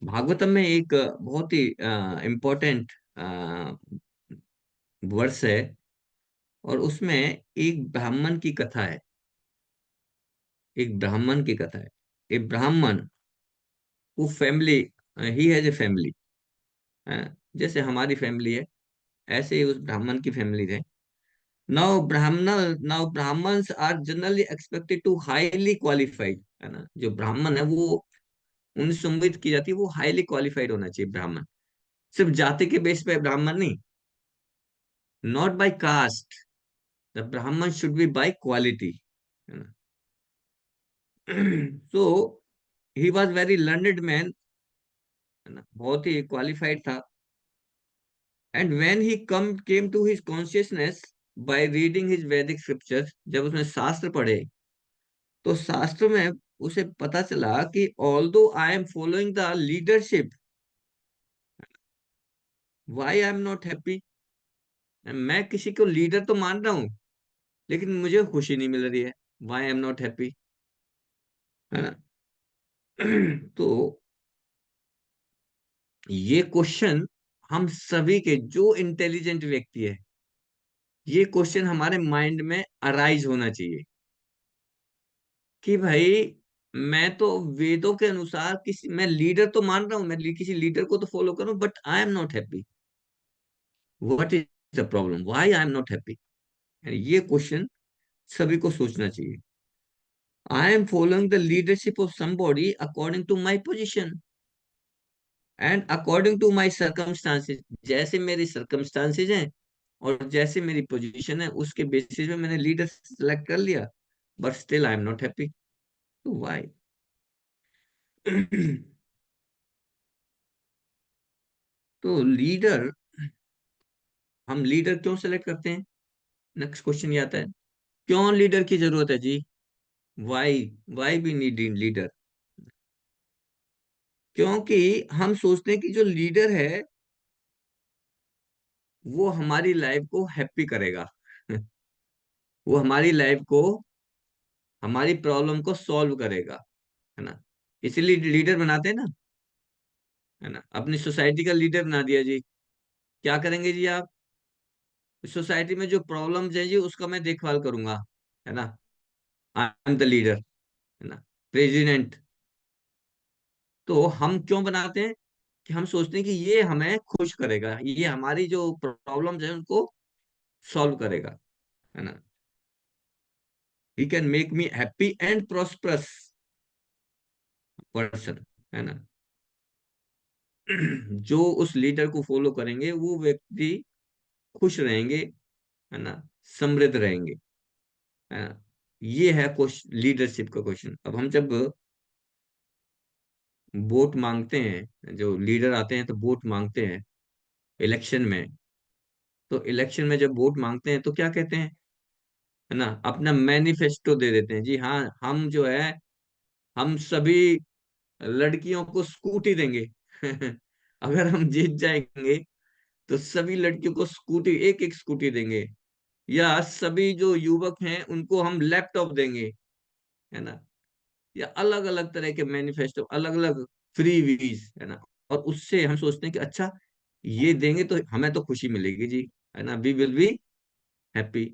Bhagavatam में एक बहुत ही इम्पोर्टेंट वर्ष है, और उसमें एक ब्राह्मण की कथा है, एक ब्राह्मण की कथा है। एक ब्राह्मण, वो family, he has a family, जैसे हमारी फैमिली है, ऐसे ही उस ब्राह्मण की फैमिली है। Now Brahmans are generally expected to highly qualified, है ना। जो ब्राह्मण है वो, उनसे उम्मीद की जाती है वो हाईली क्वालिफाइड होना चाहिए ब्राह्मण। सिर्फ जाति के बेस पे ब्राह्मण नहीं, not by caste, the Brahmin should be by quality, है ना। So he was very learned man, है ना, बहुत ही क्वालिफाइड था। And when he come came to his consciousness by reading his Vedic scriptures, जब उसने शास्त्र पढ़े, तो शास्त्र में उसे पता चला कि although I am following the leadership, why I am not happy. मैं किसी को लीडर तो मान रहा हूँ, लेकिन मुझे खुशी नहीं मिल रही है, why I am not happy, है ना। तो ये क्वेश्चन हम सभी के, जो इंटेलिजेंट व्यक्ति है, ये क्वेश्चन हमारे माइंड में अराइज होना चाहिए कि भाई, मैं तो वेदों के अनुसार किसी, मैं लीडर तो मान रहा हूं, किसी लीडर को तो फॉलो करूं, but I am not happy. What is the problem, why I am not happy? ये क्वेश्चन सभी को सोचना चाहिए। I am following the leadership of somebody according to my position and according to my circumstances. जैसे मेरी circumstances हैं और जैसे मेरी position है, उसके basis पे मैंने leader select कर लिया, but still I am not happy. So why? तो लीडर, हम लीडर क्यों सेलेक्ट करते हैं? नेक्स्ट क्वेश्चन ये आता है, क्यों लीडर की जरूरत है जी? Why why we need leader? क्योंकि हम सोचते हैं कि जो लीडर है वो हमारी लाइफ को हैप्पी करेगा। वो हमारी लाइफ को, हमारी प्रॉब्लम को सॉल्व करेगा, है ना? इसीलिए लीडर बनाते हैं ना, है ना? अपनी सोसाइटी का लीडर बना दिया जी, क्या करेंगे जी आप? सोसाइटी में जो प्रॉब्लम्स है जी उसका मैं देखभाल करूंगा, है ना? आई एम द लीडर, है ना, प्रेसिडेंट। तो हम क्यों बनाते हैं? कि हम सोचते हैं कि ये हमें खुश करेगा, ये हमारी जो प्रॉब्लम्स है उनको सॉल्व करेगा, है ना? He can make me happy and prosperous person, है ना? जो उस लीडर को फॉलो करेंगे वो व्यक्ति खुश रहेंगे, है ना, समृद्ध रहेंगे, है ना? ये है क्वेश्चन, लीडरशिप का क्वेश्चन। अब हम जब वोट मांगते हैं, जो लीडर आते हैं तो वोट मांगते हैं इलेक्शन में, तो इलेक्शन में जब वोट मांगते हैं तो क्या कहते हैं, है ना? अपना मैनिफेस्टो दे देते हैं जी, हाँ हम जो है, हम सभी लड़कियों को स्कूटी देंगे। अगर हम जीत जाएंगे तो सभी लड़कियों को स्कूटी, एक एक स्कूटी देंगे, या सभी जो युवक हैं उनको हम लैपटॉप देंगे, है ना? या अलग अलग तरह के मैनिफेस्टो, अलग अलग फ्री वीज, है ना? और उससे हम सोचते हैं कि अच्छा, ये देंगे तो हमें तो खुशी मिलेगी जी, है ना, वी विल बी हैप्पी।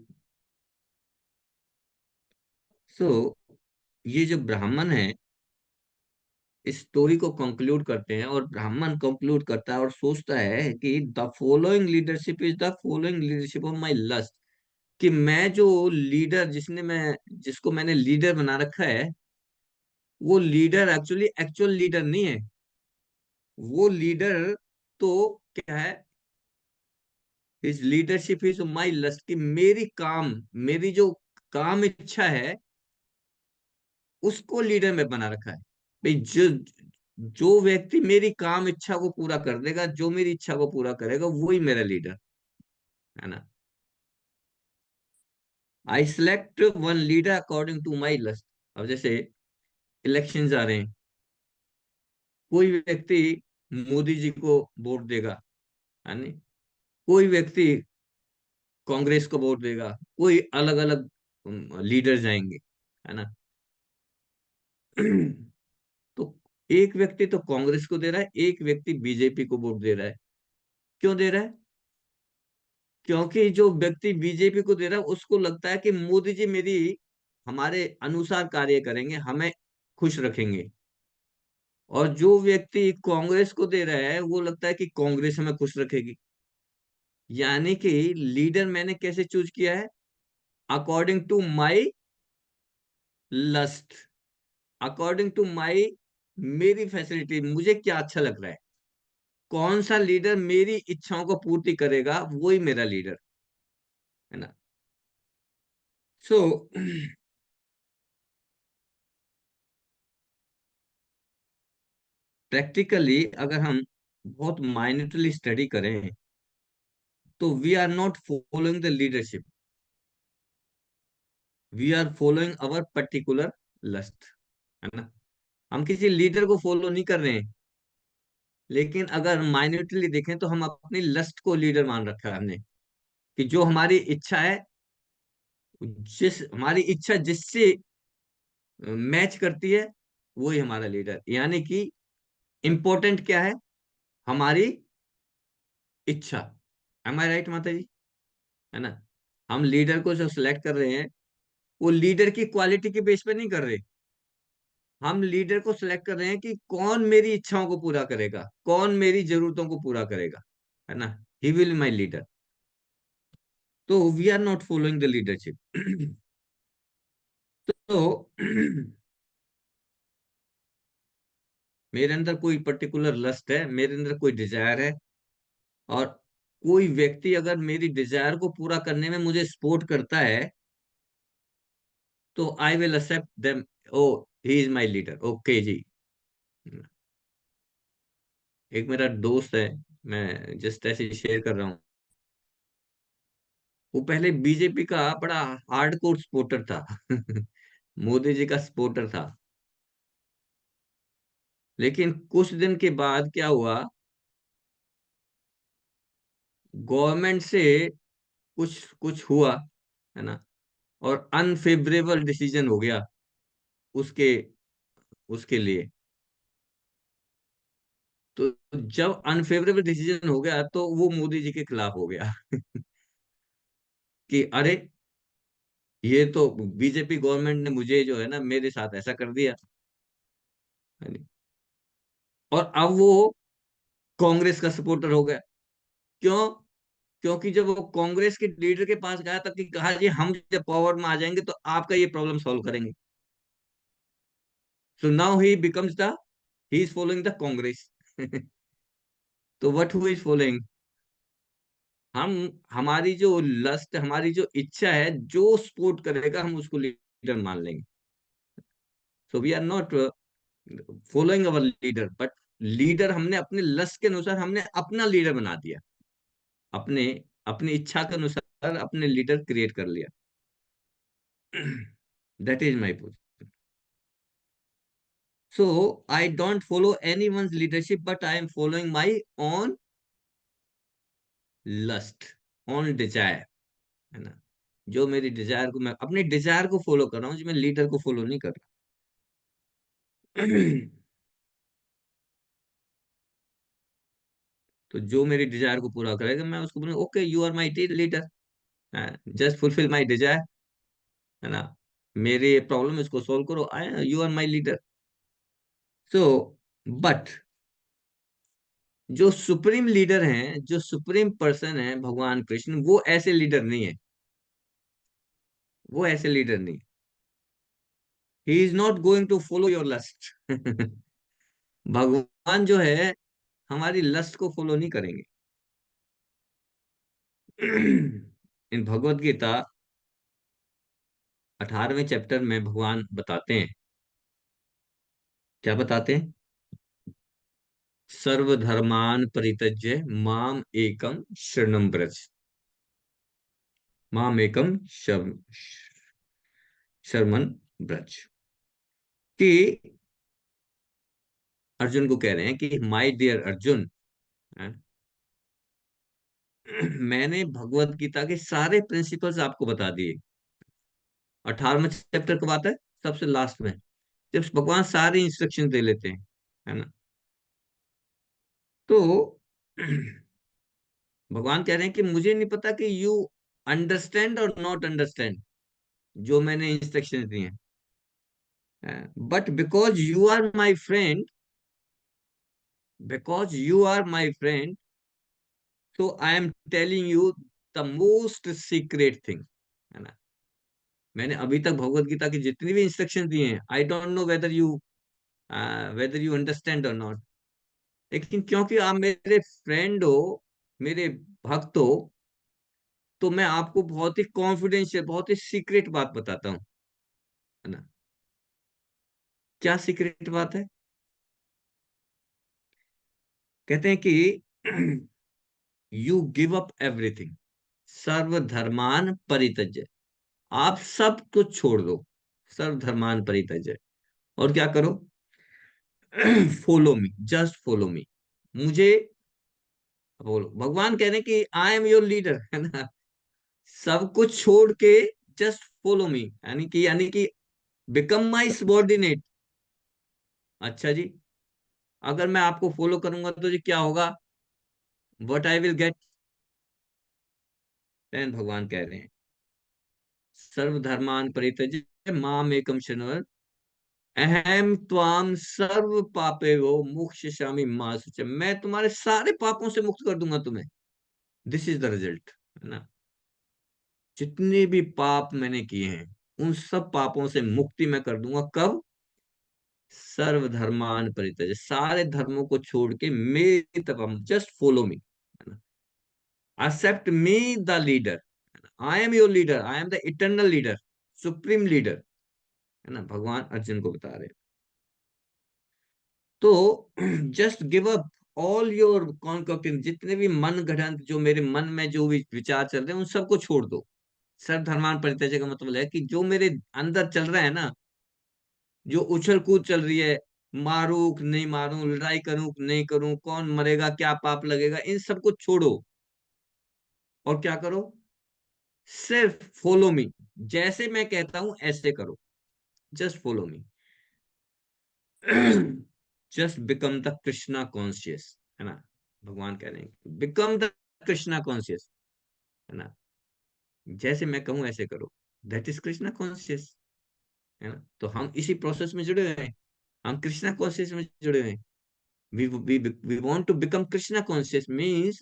सो ये जो ब्राह्मण है इस स्टोरी को कंक्लूड करते हैं, और ब्राह्मण कंक्लूड करता है और सोचता है कि the following leadership is the following leadership of my lust. कि मैं जो लीडर, जिसको मैंने लीडर बना रखा है, वो लीडर एक्चुअली एक्चुअल लीडर नहीं है। वो लीडर तो क्या है, his leadership is my lust. कि मेरी काम, मेरी जो काम इच्छा है उसको लीडर में बना रखा है। भाई जो जो व्यक्ति मेरी काम इच्छा को पूरा कर देगा, जो मेरी इच्छा को पूरा करेगा, वही मेरा लीडर, है ना? I select one leader according to my lust. अब जैसे इलेक्शंस आ रहे हैं, कोई व्यक्ति मोदी जी को वोट देगा, है नहीं? कोई व्यक्ति कांग्रेस को वोट देगा, कोई अलग अलग लीडर जाएंगे, है ना? तो एक व्यक्ति तो कांग्रेस को दे रहा है, एक व्यक्ति बीजेपी को वोट दे रहा है। क्यों दे रहा है? क्योंकि जो व्यक्ति बीजेपी को दे रहा है उसको लगता है कि मोदी जी मेरी, हमारे अनुसार कार्य करेंगे, हमें खुश रखेंगे। और जो व्यक्ति कांग्रेस को दे रहा है वो लगता है कि कांग्रेस हमें खुश रखेगी। यानी कि लीडर मैंने कैसे चूज किया है? According to my lust, according to my, मेरी फैसिलिटी, मुझे क्या अच्छा लग रहा है, कौन सा लीडर मेरी इच्छाओं को पूर्ति करेगा, वही मेरा लीडर, है ना? सो प्रैक्टिकली अगर हम बहुत माइन्यूटली स्टडी करें तो we are not following the leadership, we are following our particular lust, है ना? हम किसी लीडर को फॉलो नहीं कर रहे हैं, लेकिन अगर माइन्यूटली देखें तो हम अपनी लस्ट को लीडर मान रखा है हमने। कि जो हमारी इच्छा है, जिस हमारी इच्छा जिससे मैच करती है, वही हमारा लीडर। यानी कि इंपॉर्टेंट क्या है? हमारी इच्छा। एम आई राइट माता जी? है ना? हम लीडर को जो सिलेक्ट कर रहे हैं वो लीडर की क्वालिटी के बेस पे नहीं कर रहे। हम लीडर को सिलेक्ट कर रहे हैं कि कौन मेरी इच्छाओं को पूरा करेगा, कौन मेरी जरूरतों को पूरा करेगा, है ना? He will my leader. तो we are not following the leadership. तो मेरे अंदर कोई पर्टिकुलर लस्ट है, मेरे अंदर कोई डिजायर है, और कोई व्यक्ति अगर मेरी डिजायर को पूरा करने में मुझे सपोर्ट करता है, तो I will accept them. Oh, he is my leader, okay जी। एक मेरा दोस्त है, मैं जस्ट ऐसे शेयर कर रहा हूँ। वो पहले बीजेपी का बड़ा हार्डकोर सपोर्टर था। मोदी जी का सपोर्टर था। लेकिन कुछ दिन के बाद क्या हुआ, गवर्नमेंट से कुछ कुछ हुआ, है ना, और अनफेवरेबल डिसीजन हो गया उसके उसके लिए। तो जब अनफेवरेबल डिसीजन हो गया, तो वो मोदी जी के खिलाफ हो गया। कि अरे, ये तो बीजेपी गवर्नमेंट ने मुझे जो है ना मेरे साथ ऐसा कर दिया, है नी? और अब वो कांग्रेस का सपोर्टर हो गया। क्यों? क्योंकि जब वो कांग्रेस के लीडर के पास गया, तब कि कहा जी हम जब पावर में आ जाएंगे तो आपका ये प्रॉब्लम सॉल्व करेंगे। So now he is following the Congress. तो व्हाट हु इज फॉलोइंग, हम हमारी जो लस्ट, हमारी जो इच्छा है, जो सपोर्ट करेगा हम उसको लीडर मान लेंगे। So we are not following our leader, but leader हमने अपने लस्ट के अनुसार हमने अपना लीडर बना दिया, अपने अपनी इच्छा के अनुसार अपने लीडर क्रिएट कर लिया। That is my position. So I don't follow any one leadership, but I am following my own lust, own desire, है ना। जो मेरी डिजायर को, मैं अपने डिजायर को फॉलो कर रहा हूँ, जो मैं लीडर को फॉलो नहीं कर रहा। तो जो मेरी डिजायर को पूरा करेगा, मैं उसको बोलूंगा okay, you are my leader, just fulfil my desire, है ना। मेरे प्रॉब्लम इसको सोल्व करो, I you are my leader. So but जो सुप्रीम लीडर हैं, जो सुप्रीम पर्सन है भगवान कृष्ण, वो ऐसे लीडर नहीं है। वो ऐसे लीडर नहीं, he is not going to follow your lust. भगवान जो है हमारी लस्ट को फॉलो नहीं करेंगे। इन भगवत गीता 18वें चैप्टर में भगवान बताते हैं, क्या बताते हैं? सर्वधर्मान परित्यज्य माम एकम शरणम ब्रज, माम एकम शरमन ब्रज। कि अर्जुन को कह रहे हैं कि माय डियर अर्जुन, मैंने भगवत गीता के सारे प्रिंसिपल्स आपको बता दिए। 18वां चैप्टर कब आता है? सबसे लास्ट में, जब भगवान सारे इंस्ट्रक्शन दे लेते हैं, है ना। तो भगवान कह रहे हैं कि मुझे नहीं पता कि यू अंडरस्टैंड और नॉट अंडरस्टैंड जो मैंने इंस्ट्रक्शन दिए हैं, but because you are my friend, so I am telling you the most secret thing, है ना। मैंने अभी तक भगवत गीता की जितनी भी इंस्ट्रक्शन दिए हैं, I don't know whether you understand और नॉट, लेकिन क्योंकि आप मेरे फ्रेंड हो, मेरे भक्त हो, तो मैं आपको बहुत ही कॉन्फिडेंशियल, बहुत ही सीक्रेट बात बताता हूँ, है ना। क्या सीक्रेट बात है? कहते हैं कि यू गिव अप एवरीथिंग, सर्वधर्मान परित्यज्य, आप सब कुछ छोड़ दो, सर्वधर्मान परित्यज्य, और क्या करो? फॉलो मी, जस्ट फॉलो मी, मुझे बोलो। भगवान कह रहे हैं कि आई एम योर लीडर, है ना। सब कुछ छोड़ के जस्ट फॉलो मी, यानी कि बिकम माई सबॉर्डिनेट। अच्छा जी, अगर मैं आपको फॉलो करूंगा तो जी क्या होगा? What I will get? Then भगवान कह रहे हैं सर्वधर्मान परित्यज्य माम एकम शरणं अहम त्वाम सर्व पापे वो मोक्षयिष्यामि मा शुचः, मैं तुम्हारे सारे पापों से मुक्त कर दूंगा तुम्हें। दिस इज द रिजल्ट, है ना। जितने भी पाप मैंने किए हैं, उन सब पापों से मुक्ति मैं कर दूंगा। कब? सर्वधर्मान परित्यज्य, सारे धर्मों को छोड़ के मेरी तरफ, just follow me, accept me the leader, I am your leader, I am the eternal leader, supreme leader, है ना, भगवान अर्जुन को बता रहे। तो just give up all your concocting, जितने भी मन गढ़ंत, जो मेरे मन में जो भी विचार चल रहे हैं, उन सबको छोड़ दो। सर्वधर्मान परित्यज्य का मतलब है कि जो मेरे अंदर चल रहा है ना, जो उछल कूद चल रही है, मारूं कि नहीं मारूं, लड़ाई करूं कि नहीं करूं, कौन मरेगा, क्या पाप लगेगा, इन सबको छोड़ो। और क्या करो? सिर्फ फॉलो मी, जैसे मैं कहता हूं ऐसे करो, just follow me. Just become the Krishna conscious, है ना, भगवान कह रहे हैं बिकम द कृष्णा कॉन्शियस, है ना, जैसे मैं कहूं ऐसे करो, दैट इज कृष्णा कॉन्शियस, है ना। तो हम इसी प्रोसेस में जुड़े हुए हैं, हम कृष्णा कॉन्शियस में जुड़े हुए हैं। we want to become Krishna conscious, means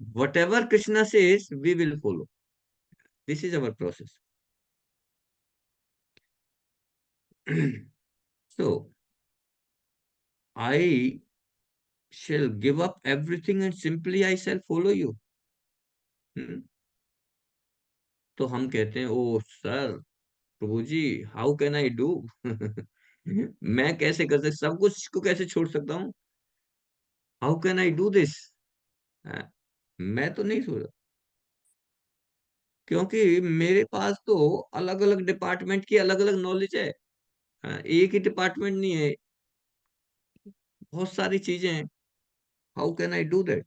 whatever Krishna says we will follow. This is our process. So I shall give up everything and simply I shall follow you. Hmm? तो हम कहते हैं, oh sir, प्रभु जी, how can I do? मैं कैसे कर सकता, सब कुछ को कैसे छोड़ सकता हूँ? How can I do this? मैं तो नहीं छोड़, क्योंकि मेरे पास तो अलग अलग डिपार्टमेंट की अलग अलग नॉलेज है। एक ही डिपार्टमेंट नहीं है, बहुत सारी चीजें हैं। How can I do that?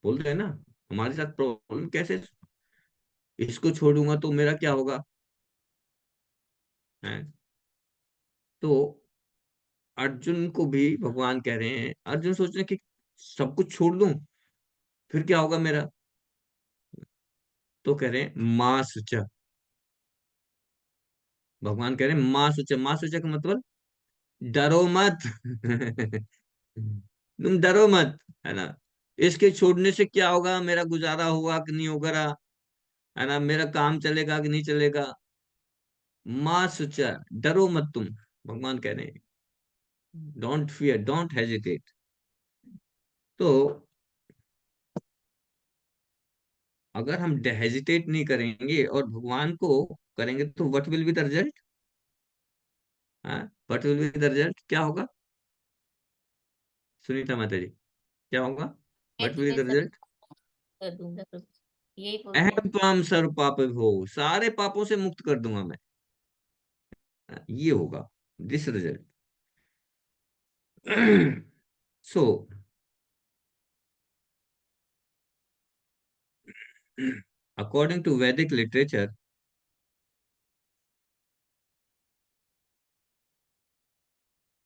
बोल रहे हैं ना, हमारे साथ प्रॉब्लम कैसे, इसको छोड़ूंगा तो मेरा क्या होगा, है? तो अर्जुन को भी भगवान कह रहे हैं, अर्जुन सोच रहे हैं कि सब कुछ छोड़ दूं फिर क्या होगा मेरा। तो कह रहे हैं माँ सुचा, भगवान कह रहे हैं माँ सुचा, माँ सुचा का मतलब डरो मत। तुम डरो मत, है ना, इसके छोड़ने से क्या होगा, मेरा गुजारा होगा कि नहीं होगा, है ना, मेरा काम चलेगा कि नहीं चलेगा। माँ सुचा, डरो मत तुम, भगवान कह रहे हैं, डोंट फियर, डोंट हेजिटेट। तो अगर हम हेजिटेट नहीं करेंगे और भगवान को करेंगे तो what will be the result? What will be the result, क्या होगा? सुनीता माता जी, क्या होगा? मैं व्हाट विल बी तुम्हें द सभी रिजल्ट? कर दूंगा प्रभु, यही बोल रहे हैं। अहम त्वाम सर्व पाप हो, सारे पापों से मुक्त कर दूंगा मैं। ये होगा this result. So according to Vedic literature,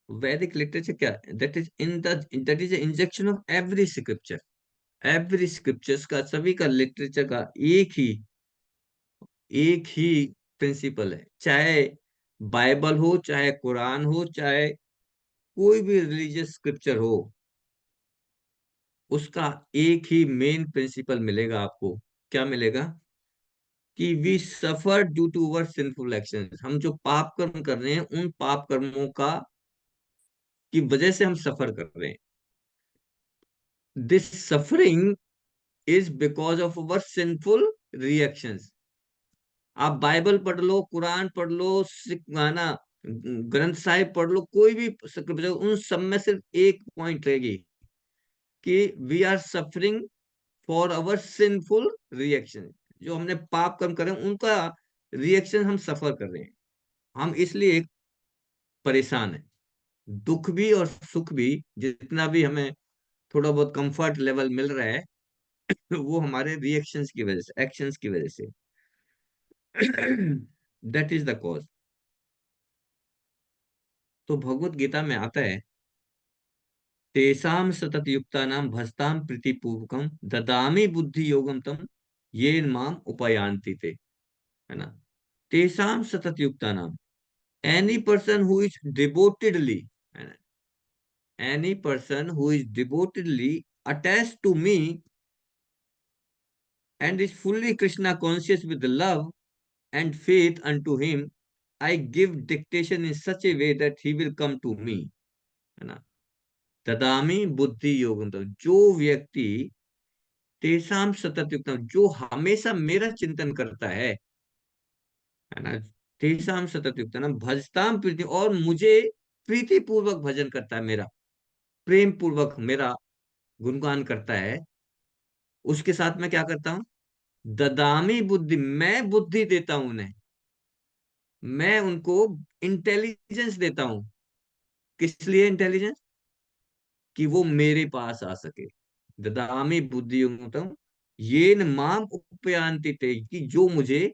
Vedic literature क्या, that is in the, that is injection of every scripture, every scriptures का, सभी का लिटरेचर का एक ही प्रिंसिपल है। चाहे बाइबल हो, चाहे कुरान हो, चाहे कोई भी रिलीजियस स्क्रिप्चर हो, उसका एक ही मेन प्रिंसिपल मिलेगा आपको। क्या मिलेगा? कि we suffer due to our sinful actions, हम जो पाप कर्म कर रहे हैं, उन पाप कर्मों का की वजह से हम सफर कर रहे हैं। This suffering is because of our sinful reactions. आप बाइबल पढ़ लो, कुरान पढ़ लो, है ना, ग्रंथ साहिब पढ़ लो, कोई भी scripture, उन सब में सिर्फ एक पॉइंट रहेगी कि we are suffering for our sinful reaction. जो हमने पाप कर्म करे उनका रिएक्शन हम सफर कर रहे हैं, हम इसलिए परेशान है। दुख भी और सुख भी, जितना भी हमें थोड़ा बहुत कंफर्ट लेवल मिल रहा है, वो हमारे रिएक्शंस की वजह से, एक्शंस की वजह से। That is the cause. तो भगवत गीता में आता है, तेषाम सतत युक्तानां भजतां प्रीतिपूर्वकम ददामि बुद्धि योगम तम ये माम उपयांति ते, है ना। तेषाम सतत युक्तानां, any person who is devotedly, है ना, any person who is devotedly attached to me and is fully Krishna conscious with love and faith unto him, I give dictation in such a way that he will come to me. है ना? ददामी बुद्धि योगम, तो जो व्यक्ति तेसाम सतत युक्तम, जो हमेशा मेरा चिंतन करता है ना, तेसाम सतत युक्तम भजताम प्रीति, और मुझे प्रीति पूर्वक भजन करता है, मेरा प्रेम पूर्वक मेरा गुणगान करता है, उसके साथ मैं क्या करता हूं? ददामी बुद्धि, मैं बुद्धि देता हूं उन्हें, मैं उनको इंटेलिजेंस देता हूं। किस लिए इंटेलिजेंस? कि वो मेरे पास आ सके। ददामी बुद्धि युक्तम ये न माम उपयांति ते, कि जो मुझे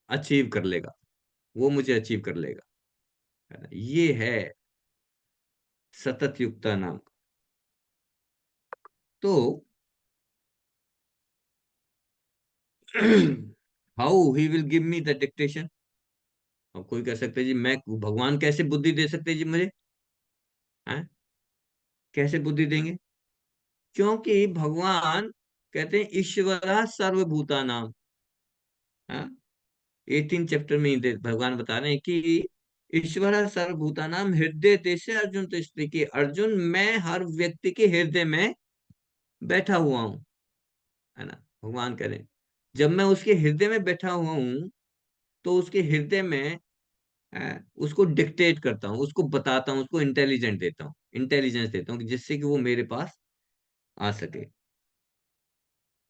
अचीव कर लेगा, वो मुझे अचीव कर लेगा, है ना? ये है सतत युक्ता नाम। तो how he will give me the dictation. अब कोई कह सकते हैं जी, मैं भगवान कैसे बुद्धि दे सकते हैं जी मुझे, हैं? कैसे बुद्धि देंगे? क्योंकि भगवान कहते हैं ईश्वरा सर्वभूता नाम, 18 चैप्टर में भगवान बता रहे हैं कि ईश्वर सर्वभूता नाम हृदय देश अर्जुन, तो स्त्री की अर्जुन, मैं हर व्यक्ति के हृदय में बैठा हुआ हूं, है ना? भगवान कह रहे हैं जब मैं उसके हृदय में बैठा हुआ हूं, तो उसके हृदय में उसको डिक्टेट करता हूँ, उसको बताता हूँ, उसको इंटेलिजेंस देता हूँ, जिससे कि वो मेरे पास आ सके।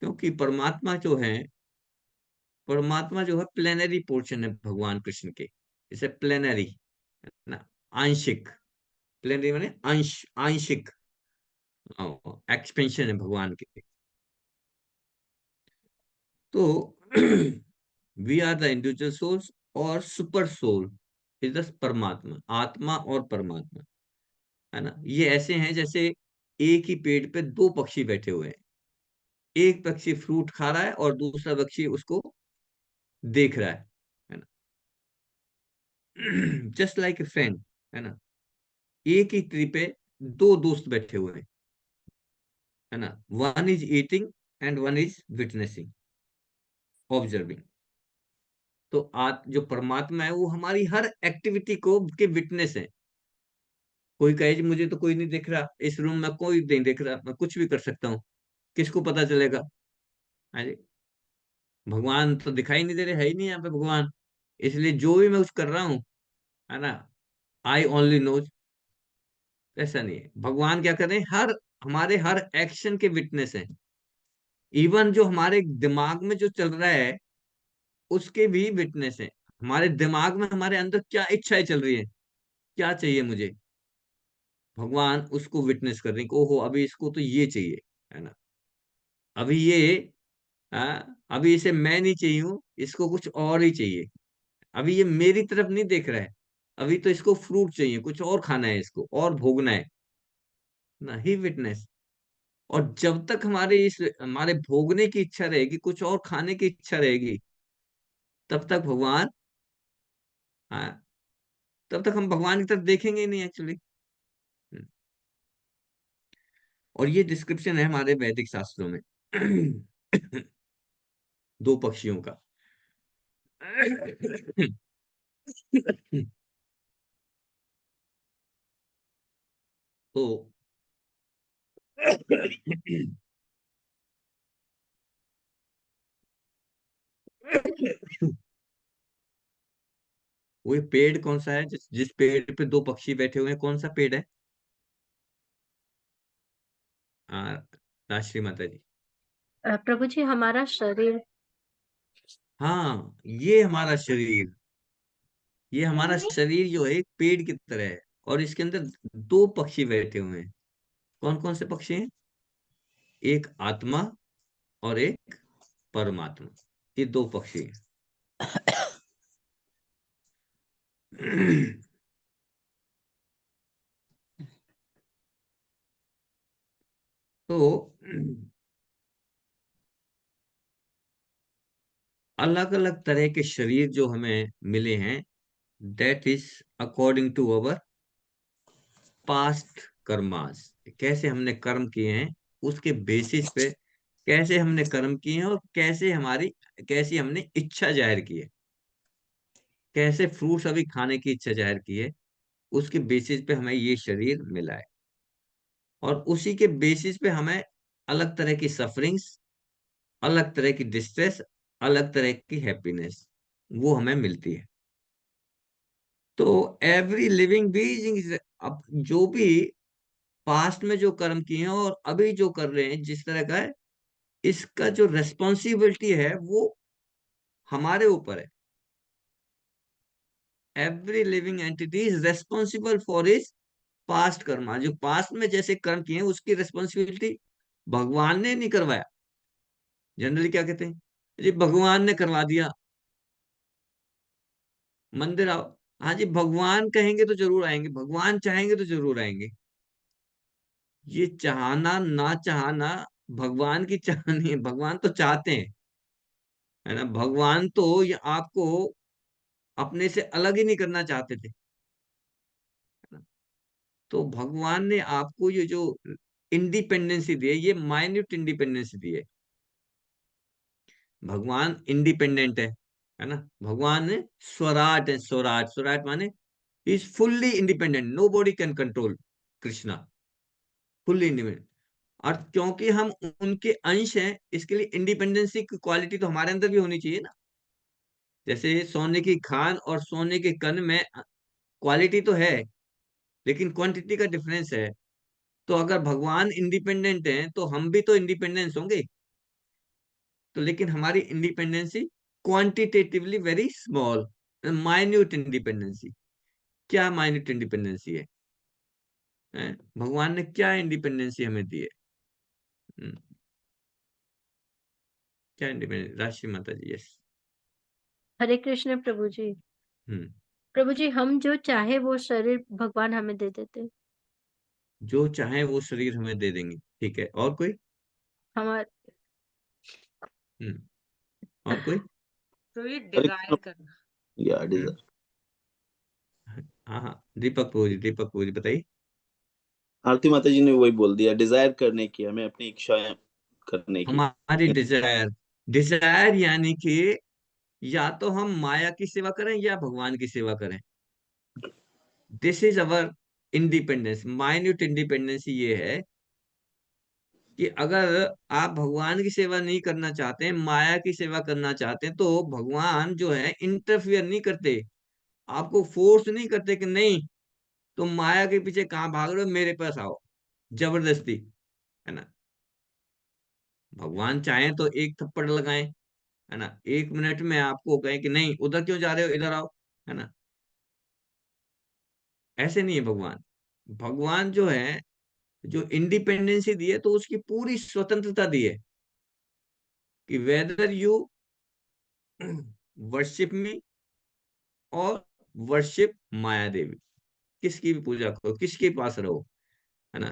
क्योंकि परमात्मा जो है प्लेनरी पोर्शन है भगवान कृष्ण के, इसे प्लेनरी, है ना, आंशिक। प्लेनरी माने आंशिक एक्सपेंशन है भगवान के। तो we are the individual souls, और super soul is the Paramatma, आत्मा और परमात्मा, है ना? ये ऐसे हैं जैसे एक ही पेड़ पे दो पक्षी बैठे हुए हैं, एक पक्षी फ्रूट खा रहा है और दूसरा पक्षी उसको देख रहा है ना? जस्ट लाइक ए फ्रेंड, है ना? एक ही ट्री पे दो दोस्त बैठे हुए हैं, है ना? One is eating and one is witnessing, observing. तो जो परमात्मा है वो हमारी हर एक्टिविटी को के विटनेस है। कोई कहे जी मुझे तो कोई नहीं दिख रहा, इस रूम में कोई नहीं दिख रहा, मैं कुछ भी कर सकता हूँ, किसको पता चलेगा? अरे भगवान तो दिखाई नहीं दे रहे, है ही नहीं यहाँ पे भगवान, इसलिए जो भी मैं कुछ कर रहा हूँ, है ना, आई ओनली नोज। ऐसा नहीं है, भगवान क्या कर रहे हैं, हमारे हर एक्शन के विटनेस हैं। इवन जो हमारे दिमाग में जो चल रहा है उसके भी विटनेस है। हमारे दिमाग में हमारे अंदर क्या इच्छाएं चल रही है, क्या चाहिए मुझे, भगवान उसको विटनेस कर रहे हैं कि ओहो अभी इसको तो ये चाहिए, है ना, अभी ये अभी इसे मैं नहीं चाहिए हूँ, इसको कुछ और ही चाहिए, अभी ये मेरी तरफ नहीं देख रहा है, अभी तो इसको फ्रूट चाहिए, कुछ और खाना है, इसको और भोगना है ना, ही विटनेस। और जब तक हमारे भोगने की इच्छा रहेगी, कुछ और खाने की इच्छा रहेगी, तब तक भगवान, हाँ, तब तक हम भगवान की तरफ देखेंगे ही नहीं एक्चुअली। और ये डिस्क्रिप्शन है हमारे वैदिक शास्त्रों में दो पक्षियों का। तो वो ये पेड़ कौन सा है, जिस पेड़ पे दो पक्षी बैठे हुए हैं, कौन सा पेड़ है? राष्ट्रीय माता जी। प्रभु जी हमारा शरीर। हाँ, ये हमारा शरीर जो है एक पेड़ की तरह है, और इसके अंदर दो पक्षी बैठे हुए हैं। कौन कौन से पक्षी हैं? एक आत्मा और एक परमात्मा, ये दो पक्षी हैं। तो अलग अलग तरह के शरीर जो हमें मिले हैं, that is according to our past karmas, कैसे हमने कर्म किए हैं, उसके बेसिस पे कैसे हमने कर्म किए हैं और कैसी हमने इच्छा जाहिर की है, कैसे फ्रूट्स अभी खाने की इच्छा जाहिर की है, उसके बेसिस पे हमें ये शरीर मिला है। और उसी के बेसिस पे हमें अलग तरह की सफरिंग्स, अलग तरह की डिस्ट्रेस, अलग तरह की हैप्पीनेस वो हमें मिलती है। तो एवरी लिविंग बीइंग, अब जो भी पास्ट में जो कर्म किए हैं और अभी जो कर रहे हैं जिस तरह का है, इसका जो रेस्पॉन्सिबिलिटी है वो हमारे ऊपर है। Every living entity is responsible for his past Karma, जो पास्ट में जैसे कर्म किए हैं उसकी रेस्पॉन्सिबिलिटी भगवान ने नहीं करवाया। जनरली क्या कहते हैं, जी भगवान ने करवा दिया, मंदिर आओ। हाँ जी, भगवान कहेंगे तो जरूर आएंगे, भगवान चाहेंगे तो जरूर आएंगे। ये चाहना ना चाहना भगवान की चाहनी है, भगवान तो चाहते हैं, है ना। भगवान तो ये आपको अपने से अलग ही नहीं करना चाहते थे, है ना। तो भगवान ने आपको ये जो इंडिपेंडेंसी दी है, ये माइन्यूट इंडिपेंडेंसी दी है। भगवान इंडिपेंडेंट है ना। भगवान स्वराट है, स्वराट, स्वराट माने is fully independent, nobody can control Krishna, fully independent. और क्योंकि हम उनके अंश हैं, इसके लिए इंडिपेंडेंसी की क्वालिटी तो हमारे अंदर भी होनी चाहिए ना। जैसे सोने की खान और सोने के कण में क्वालिटी तो है, लेकिन क्वांटिटी का डिफरेंस है। तो अगर भगवान इंडिपेंडेंट हैं तो हम भी तो इंडिपेंडेंस होंगे। तो लेकिन हमारी independency quantitatively very small, minute independency. क्या माइन्यूट इंडिपेंडेंसी है? भगवान ने क्या इंडिपेंडेंसी हमें दी है? हम्म, क्या इंडिपेंडेंस, राशि माता जी, यस। हरे कृष्ण प्रभु जी। हम्म। प्रभु जी, हम जो चाहे वो शरीर भगवान हमें दे देते। जो चाहे वो शरीर हमें दे देंगे, ठीक है। और कोई? हमारे हम्म। और कोई? तो ये हरे डिजायर करना। या हम्म। डिजायर। हाँ हाँ, दीपक पूरी, दीपक पूरी बताइए। आरती माता जी ने वही बोल दिया, डिजायर करने की, हमें अपनी इच्छाएं करने की। हमारी डिजायर, डिजायर यानी कि या तो हम माया की सेवा करें या भगवान की सेवा करें। This is our independence, minute independence ये है कि अगर आप भगवान की सेवा नहीं करना चाहते हैं, माया की सेवा करना चाहते हैं, तो भगवान जो है इंटरफियर नहीं करते, आपको फोर्स नहीं करते कि नहीं तुम माया के पीछे कहाँ भाग रहे हो, मेरे पास आओ, जबरदस्ती, है ना। भगवान चाहें तो एक थप्पड़ लगाएं, है ना, 1 मिनट में आपको कहें कि नहीं उधर क्यों जा रहे हो, इधर आओ, है ना। ऐसे नहीं है भगवान। भगवान जो है, जो इंडिपेंडेंसी दी है तो उसकी पूरी स्वतंत्रता दी है कि वेदर यू वर्शिप मी और वर्शिप माया देवी, किसकी भी पूजा करो, किसके पास रहो, है ना।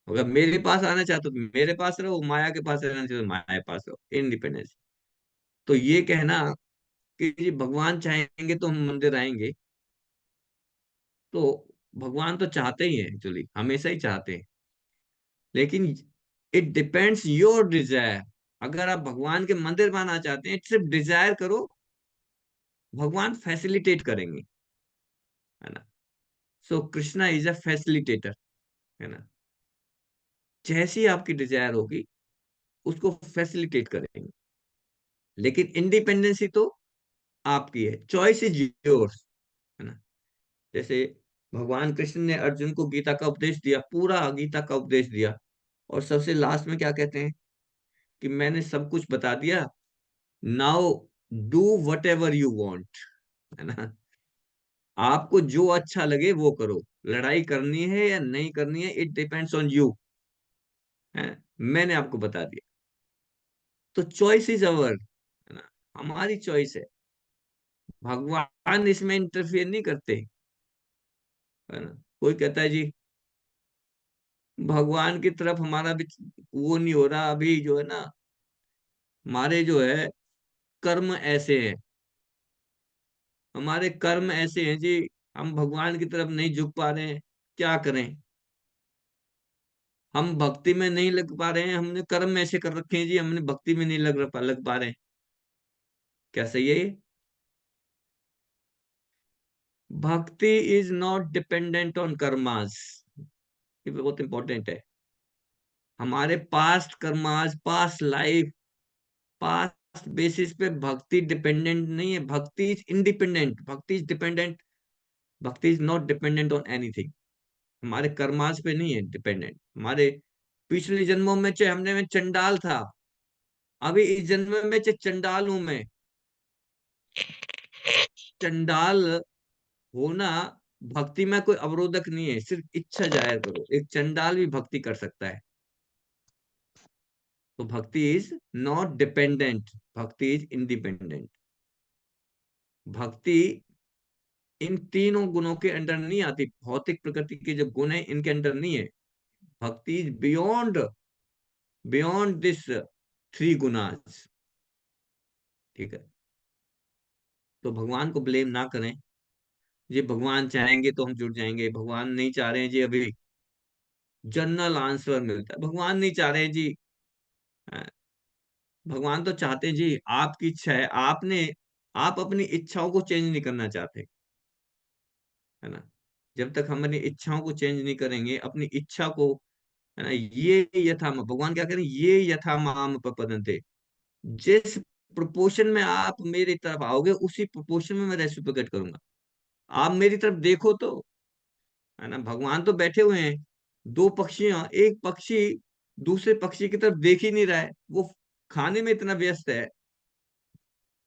अगर मेरे पास आना चाहते हो तो मेरे पास रहो, माया के पास रहना चाहते हो तो माया के पास रहो, इंडिपेंडेंस। तो ये कहना कि जी भगवान चाहेंगे तो हम मंदिर आएंगे, तो भगवान तो चाहते ही हैं, एक्चुअली हमेशा ही चाहते हैं, लेकिन इट डिपेंड्स योर डिजायर। अगर आप भगवान के मंदिर में आना चाहते हैं, सिर्फ डिजायर करो, भगवान फैसिलिटेट करेंगे, है ना। सो कृष्णा इज अ फैसिलिटेटर, है ना। जैसी आपकी डिजायर होगी उसको फैसिलिटेट करेंगे, लेकिन इंडिपेंडेंसी तो आपकी है, चॉइस इज योर्स, है ना। जैसे भगवान कृष्ण ने अर्जुन को गीता का उपदेश दिया, पूरा गीता का उपदेश दिया, और सबसे लास्ट में क्या कहते हैं कि मैंने सब कुछ बता दिया, now do what ever you want, है ना। आपको जो अच्छा लगे वो करो, लड़ाई करनी है या नहीं करनी है, इट डिपेंड्स ऑन यू, है। मैंने आपको बता दिया, तो चॉइस इज अवर, है ना, हमारी चॉइस है। भगवान इसमें इंटरफियर नहीं करते, है ना। कोई कहता है जी भगवान की तरफ हमारा भी वो नहीं हो रहा अभी, जो है ना, हमारे जो है कर्म ऐसे हैं, हमारे कर्म ऐसे हैं जी, हम भगवान की तरफ नहीं झुक पा रहे हैं, क्या करें। हम भक्ति में नहीं लग पा रहे हैं, हमने कर्म ऐसे कर रखे हैं जी, हमने भक्ति में नहीं लग पा रहे हैं। क्या सही है ये? भक्ति is not dependent on karmas, ये बहुत इंपॉर्टेंट है। हमारे past karmas, past life, past basis पे भक्ति डिपेंडेंट नहीं है। भक्ति इज इंडिपेंडेंट, भक्ति इज डिपेंडेंट, भक्ति is not dependent on anything. हमारे कर्मास पे नहीं है डिपेंडेंट। हमारे पिछले जन्मों में चाहे हमने में चंडाल था, अभी इस जन्म में चाहे चंडाल हूं मैं। चंडाल होना भक्ति में कोई अवरोधक नहीं है, सिर्फ इच्छा जाहिर करो। एक चंडाल भी भक्ति कर सकता है। तो भक्ति इज नॉट डिपेंडेंट, भक्ति इज इंडिपेंडेंट। भक्ति इन तीनों गुणों के अंडर नहीं आती। भौतिक प्रकृति के जो गुण है इनके अंडर नहीं है। भक्ति is beyond, beyond this three gunas. ठीक है, तो भगवान को ब्लेम ना करें जी। भगवान चाहेंगे तो हम जुड़ जाएंगे, भगवान नहीं चाह रहे हैं जी। अभी जनरल आंसर मिलता है, भगवान नहीं चाह रहे हैं जी। हाँ, भगवान तो चाहते हैं जी, आपकी इच्छा है। आप अपनी इच्छाओं को चेंज नहीं करना चाहते, है ना। जब तक हम अपनी इच्छाओं को चेंज नहीं करेंगे, अपनी इच्छा को, है ना, ये यथा, भगवान क्या करें, ये यथा माम प्रपद्यन्ते। जिस प्रोपोर्शन में आप मेरी तरफ आओगे, उसी प्रोपोर्शन में मैं रेसिप्रोकेट करूंगा। आप मेरी तरफ देखो तो, है ना। भगवान तो बैठे हुए हैं, दो पक्षियां, एक पक्षी दूसरे पक्षी की तरफ देख ही नहीं रहा है, वो खाने में इतना व्यस्त है।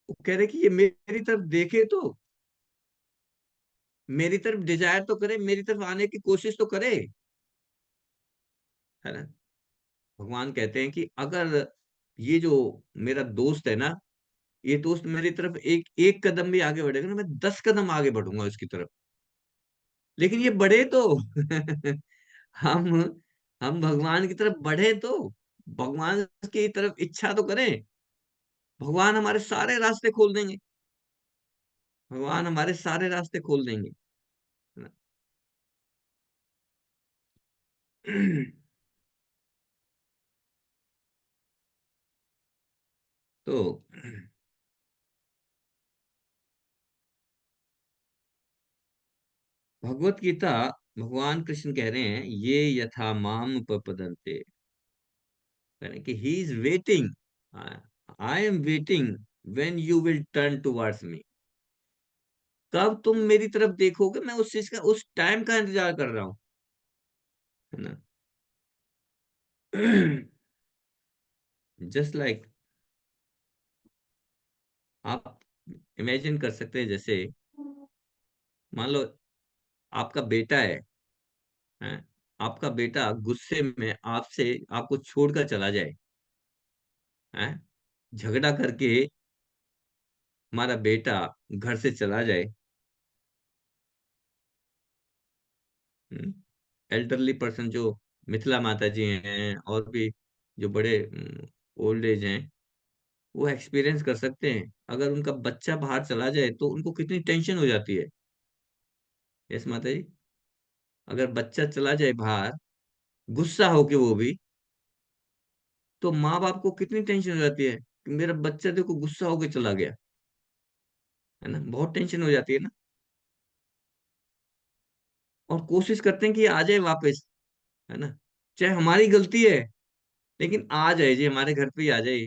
वो कह रहे कि ये मेरी तरफ देखे तो, मेरी तरफ डिजायर तो करे, मेरी तरफ आने की कोशिश तो करे, है ना। भगवान कहते हैं कि अगर ये जो मेरा दोस्त है ना, ये दोस्त मेरी तरफ एक एक कदम भी आगे बढ़ेगा ना, मैं 10 कदम आगे बढ़ूंगा उसकी तरफ। लेकिन ये बढ़े तो हम हम भगवान की तरफ बढ़े तो, भगवान की तरफ इच्छा तो करें। भगवान हमारे सारे रास्ते खोल देंगे, भगवान हमारे सारे रास्ते खोल देंगे, है ना। तो भगवत गीता, भगवान कृष्ण कह रहे हैं ये यथा माम प्रपद्यन्ते, यानी कि he is waiting, I am waiting when you will turn towards me. कब तुम मेरी तरफ देखोगे, मैं उस चीज का, उस टाइम का इंतजार कर रहा हूं, है ना। जस्ट लाइक, आप इमेजिन कर सकते हैं, जैसे मान लो आपका बेटा है, आपका बेटा गुस्से में आपसे, आपको छोड़कर चला जाए, है, झगड़ा करके हमारा बेटा घर से चला जाए। एल्डरली पर्सन जो मिथिला माता जी हैं, और भी जो बड़े ओल्ड एज हैं, वो एक्सपीरियंस कर सकते हैं। अगर उनका बच्चा बाहर चला जाए तो उनको कितनी टेंशन हो जाती है। यस माता जी, अगर बच्चा चला जाए बाहर, गुस्सा होके वो भी, तो माँ बाप को कितनी टेंशन हो जाती है कि मेरा बच्चा देखो गुस्सा होके चला गया, है ना। बहुत टेंशन हो जाती है ना। और कोशिश करते हैं कि आ जाए वापस, है ना। चाहे हमारी गलती है, लेकिन आ जाए जी, हमारे घर पे ही आ जाए।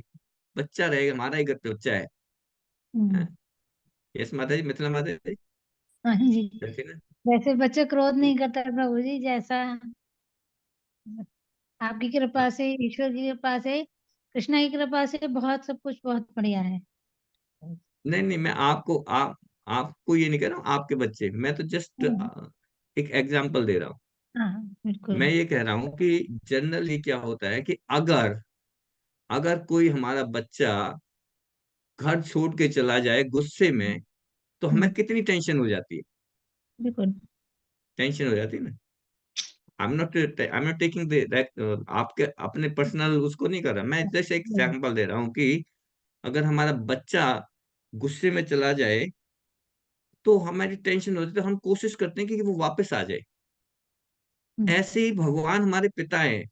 बच्चा रहेगा, हमारा ही घर पे बच्चा है। हम्म। यस माता जी, मिथिला माता जी, हाँ जी। करती ना। वैसे बच्चे क्रोध नहीं करता प्रभु जी, जैसा आपकी कृपा से, ईश्वर की कृपा से, कृष्णा की कृपा से बहुत सब कुछ बहुत बढ़िया है। नहीं नहीं, मैं आपको, आपको ये नहीं कह रहा हूँ आपके बच्चे, मैं तो जस्ट हम्म। एक एग्जांपल दे रहा हूँ। हाँ बिल्कुल। मैं ये कह रहा हूँ कि जनरली क्या होता है कि अगर अगर कोई हमारा बच्चा घर छोड़ के चला जाए गुस्से में, तो हमें हम्म, कितनी टेंशन हो जाती है। बिल्कुल। टेंशन हो जाती है ना। I am not taking the, आपके अपने पर्सनल उसको नहीं कर रहा, मैं जैसे एक हम्म, एग्जांपल दे रहा हूँ कि अगर हमारा बच्चा गुस्से में चला जाए, तो हमारी टेंशन होती है, तो हम कोशिश करते हैं कि वो वापस आ जाए। हम्म, ऐसे ही भगवान हमारे पिता हैं,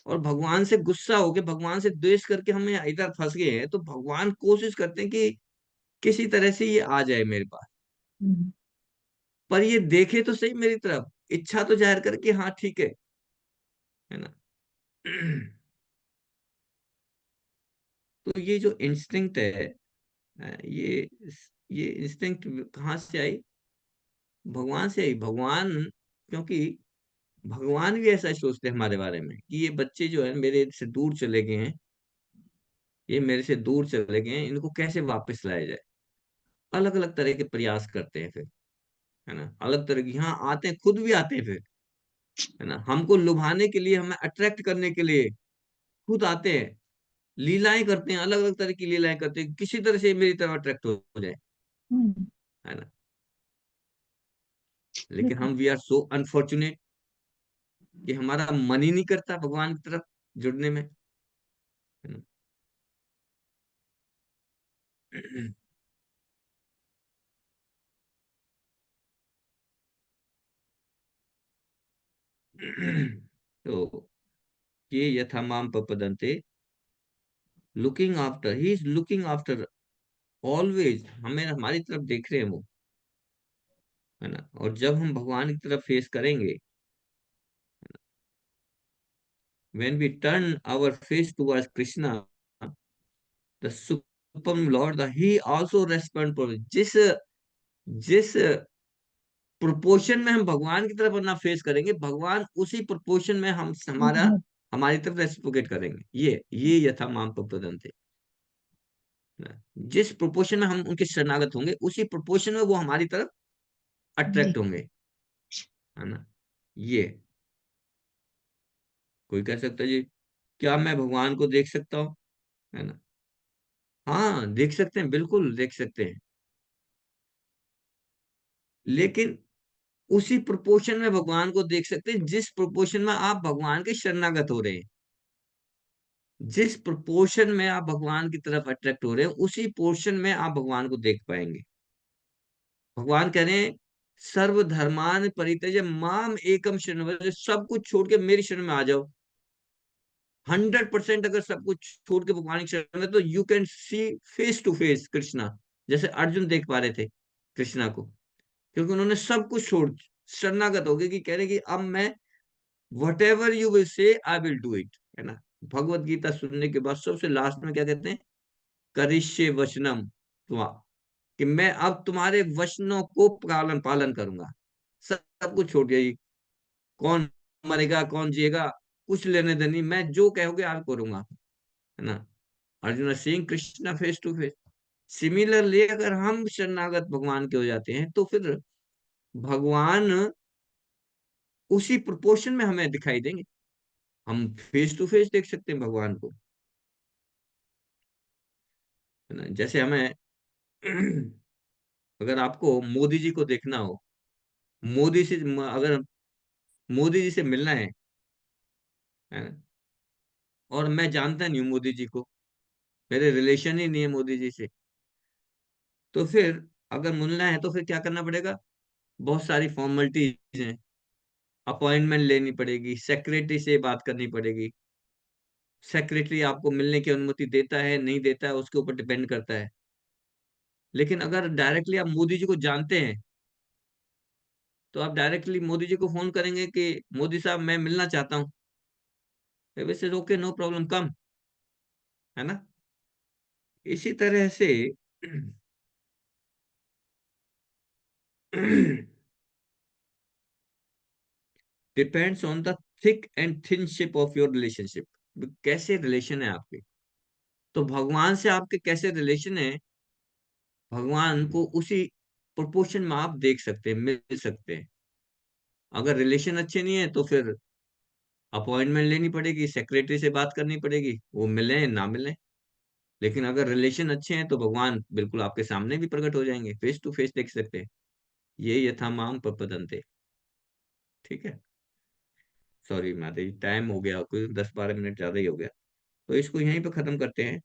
और भगवान से गुस्सा होके, भगवान से द्वेष करके हम इधर फंस गए हैं, तो भगवान कोशिश करते हैं कि किसी तरह से ये आ जाए मेरे पास, हम्म, पर ये देखे तो सही मेरी तरफ, इच्छा तो जाहिर करे कि हाँ ठीक है ना। तो ये जो इंस्टिंक्ट है, ये ये इंस्टिंक्ट कहाँ से आई? भगवान से आई। भगवान, क्योंकि भगवान भी ऐसा ही सोचते हैं हमारे बारे में कि ये बच्चे जो है मेरे से दूर चले गए हैं, ये मेरे से दूर चले गए हैं, इनको कैसे वापस लाया जाए। अलग अलग तरह के प्रयास करते हैं फिर, है ना, अलग तरह की, यहाँ आते हैं, खुद भी आते हैं फिर, है ना, हमको लुभाने के लिए, हमें अट्रैक्ट करने के लिए खुद आते हैं, लीलाएं करते हैं, अलग अलग तरह की लीलाएं करते हैं, किसी तरह से मेरी तरफ अट्रैक्ट हो जाए, हम्म, है ना। लेकिन हम, वी आर सो अनफॉर्चुनेट कि हमारा मन ही नहीं करता भगवान की तरफ जुड़ने में, है ना। तो ये यथा माम प्रपद्यन्ते, looking after, he is looking after always, हमें हमारी तरफ देख रहे हैं वो, है ना। और जब हम भगवान की तरफ फेस करेंगे, when we turn our face towards Krishna, the supreme Lord, the he also respond for, जिस प्रोपोर्शन में हम भगवान की तरफ अपना फेस करेंगे, भगवान उसी प्रोपोर्शन में हम हम्म, हमारी तरफ रेसिप्रोकेट करेंगे। ये यथा माम प्रपद्यन्ते, जिस प्रोपोर्शन में हम उनके शरणागत होंगे, उसी प्रोपोर्शन में वो हमारी तरफ जी। अट्रैक्ट होंगे, है ना। ये कोई कह सकता है जी, क्या मैं भगवान को देख सकता हूँ, है ना। हाँ देख सकते हैं, बिल्कुल देख सकते हैं, लेकिन उसी प्रोपोर्शन में भगवान को देख सकते हैं जिस प्रोपोर्शन में आप भगवान के शरणागत हो रहे हैं। जिस प्रोपोर्शन में आप भगवान की तरफ अट्रैक्ट हो रहे हैं, उसी पोर्शन में आप भगवान को देख पाएंगे। भगवान कह रहे हैं, सर्वधर्मान परित्यज्य माम एकम शरणं व्रज, सब कुछ छोड़ के मेरी शरण में आ जाओ। 100% अगर सब कुछ छोड़ के भगवान की शरण में, तो you can see face to face Krishna, जैसे अर्जुन देख पा रहे थे कृष्णा को, क्योंकि उन्होंने सब कुछ छोड़, शरणागत हो गए, कि कह रहे कि अब मैं, what ever you will say I will do it, है ना। भगवत गीता सुनने के बाद सबसे लास्ट में क्या कहते हैं? करिष्ये वचनम तुम, कि मैं अब तुम्हारे वचनों को पालन पालन करूंगा। सब कुछ छोड़ दिया जी, कौन मरेगा कौन जिएगा, कुछ लेने देनी, मैं जो कहोगे आप करूंगा, है ना। अर्जुन सिंह Krishna face to face. Similarly अगर हम शरणागत भगवान के हो जाते हैं, तो फिर भगवान उसी प्रोपोर्शन में हमें दिखाई देंगे, हम फेस टू फेस देख सकते हैं भगवान को, है ना। जैसे हमें अगर आपको मोदी जी को देखना हो, मोदी से अगर मोदी जी से मिलना है ना, और मैं जानता नहीं हूँ मोदी जी को, मेरे रिलेशन ही नहीं है मोदी जी से, तो फिर अगर मिलना है तो फिर क्या करना पड़ेगा? बहुत सारी फॉर्मेलिटीज हैं, अपॉइंटमेंट लेनी पड़ेगी, सेक्रेटरी से बात करनी पड़ेगी, सेक्रेटरी आपको मिलने की अनुमति देता है नहीं देता है उसके ऊपर डिपेंड करता है। लेकिन अगर डायरेक्टली आप मोदी जी को जानते हैं, तो आप डायरेक्टली मोदी जी को फोन करेंगे कि मोदी साहब मैं मिलना चाहता हूँ, वैसे ओके नो प्रॉब्लम कम, है ना। इसी तरह से depends on the thick and thinship of your relationship, कैसे रिलेशन है आपके, तो भगवान से आपके कैसे रिलेशन है, भगवान को उसी प्रोपोर्शन में आप देख सकते हैं, मिल सकते हैं। अगर रिलेशन अच्छे नहीं है, तो फिर अपॉइंटमेंट लेनी पड़ेगी, सेक्रेटरी से बात करनी पड़ेगी, वो मिले ना मिले। लेकिन अगर रिलेशन अच्छे हैं, तो भगवान बिल्कुल आपके सामने भी प्रकट हो जाएंगे, फेस टू फेस देख सकते हैं। ये यथा माम प्रपद्यन्ते। ठीक है, सॉरी माता जी, टाइम हो गया, कुछ 10-12 मिनट ज्यादा ही हो गया, तो इसको यहीं पे खत्म करते हैं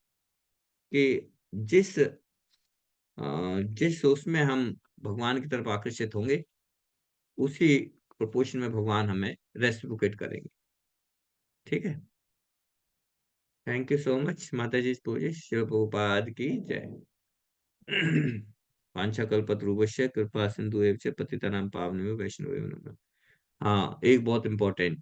कि जिस उसमें हम भगवान की तरफ आकर्षित होंगे, उसी प्रोपोर्शन में भगवान हमें रेसिप्रोकेट करेंगे। ठीक है। थैंक यू सो मच माता जी पूजे शिव प्रभुपाद की जय। वाञ्छाकल्पतरुभ्यश्च कृपा सिन्धुभ्यश्च पतितानां पावनेभ्यो वैष्णवेभ्यो नमः। हाँ, एक बहुत इंपॉर्टेंट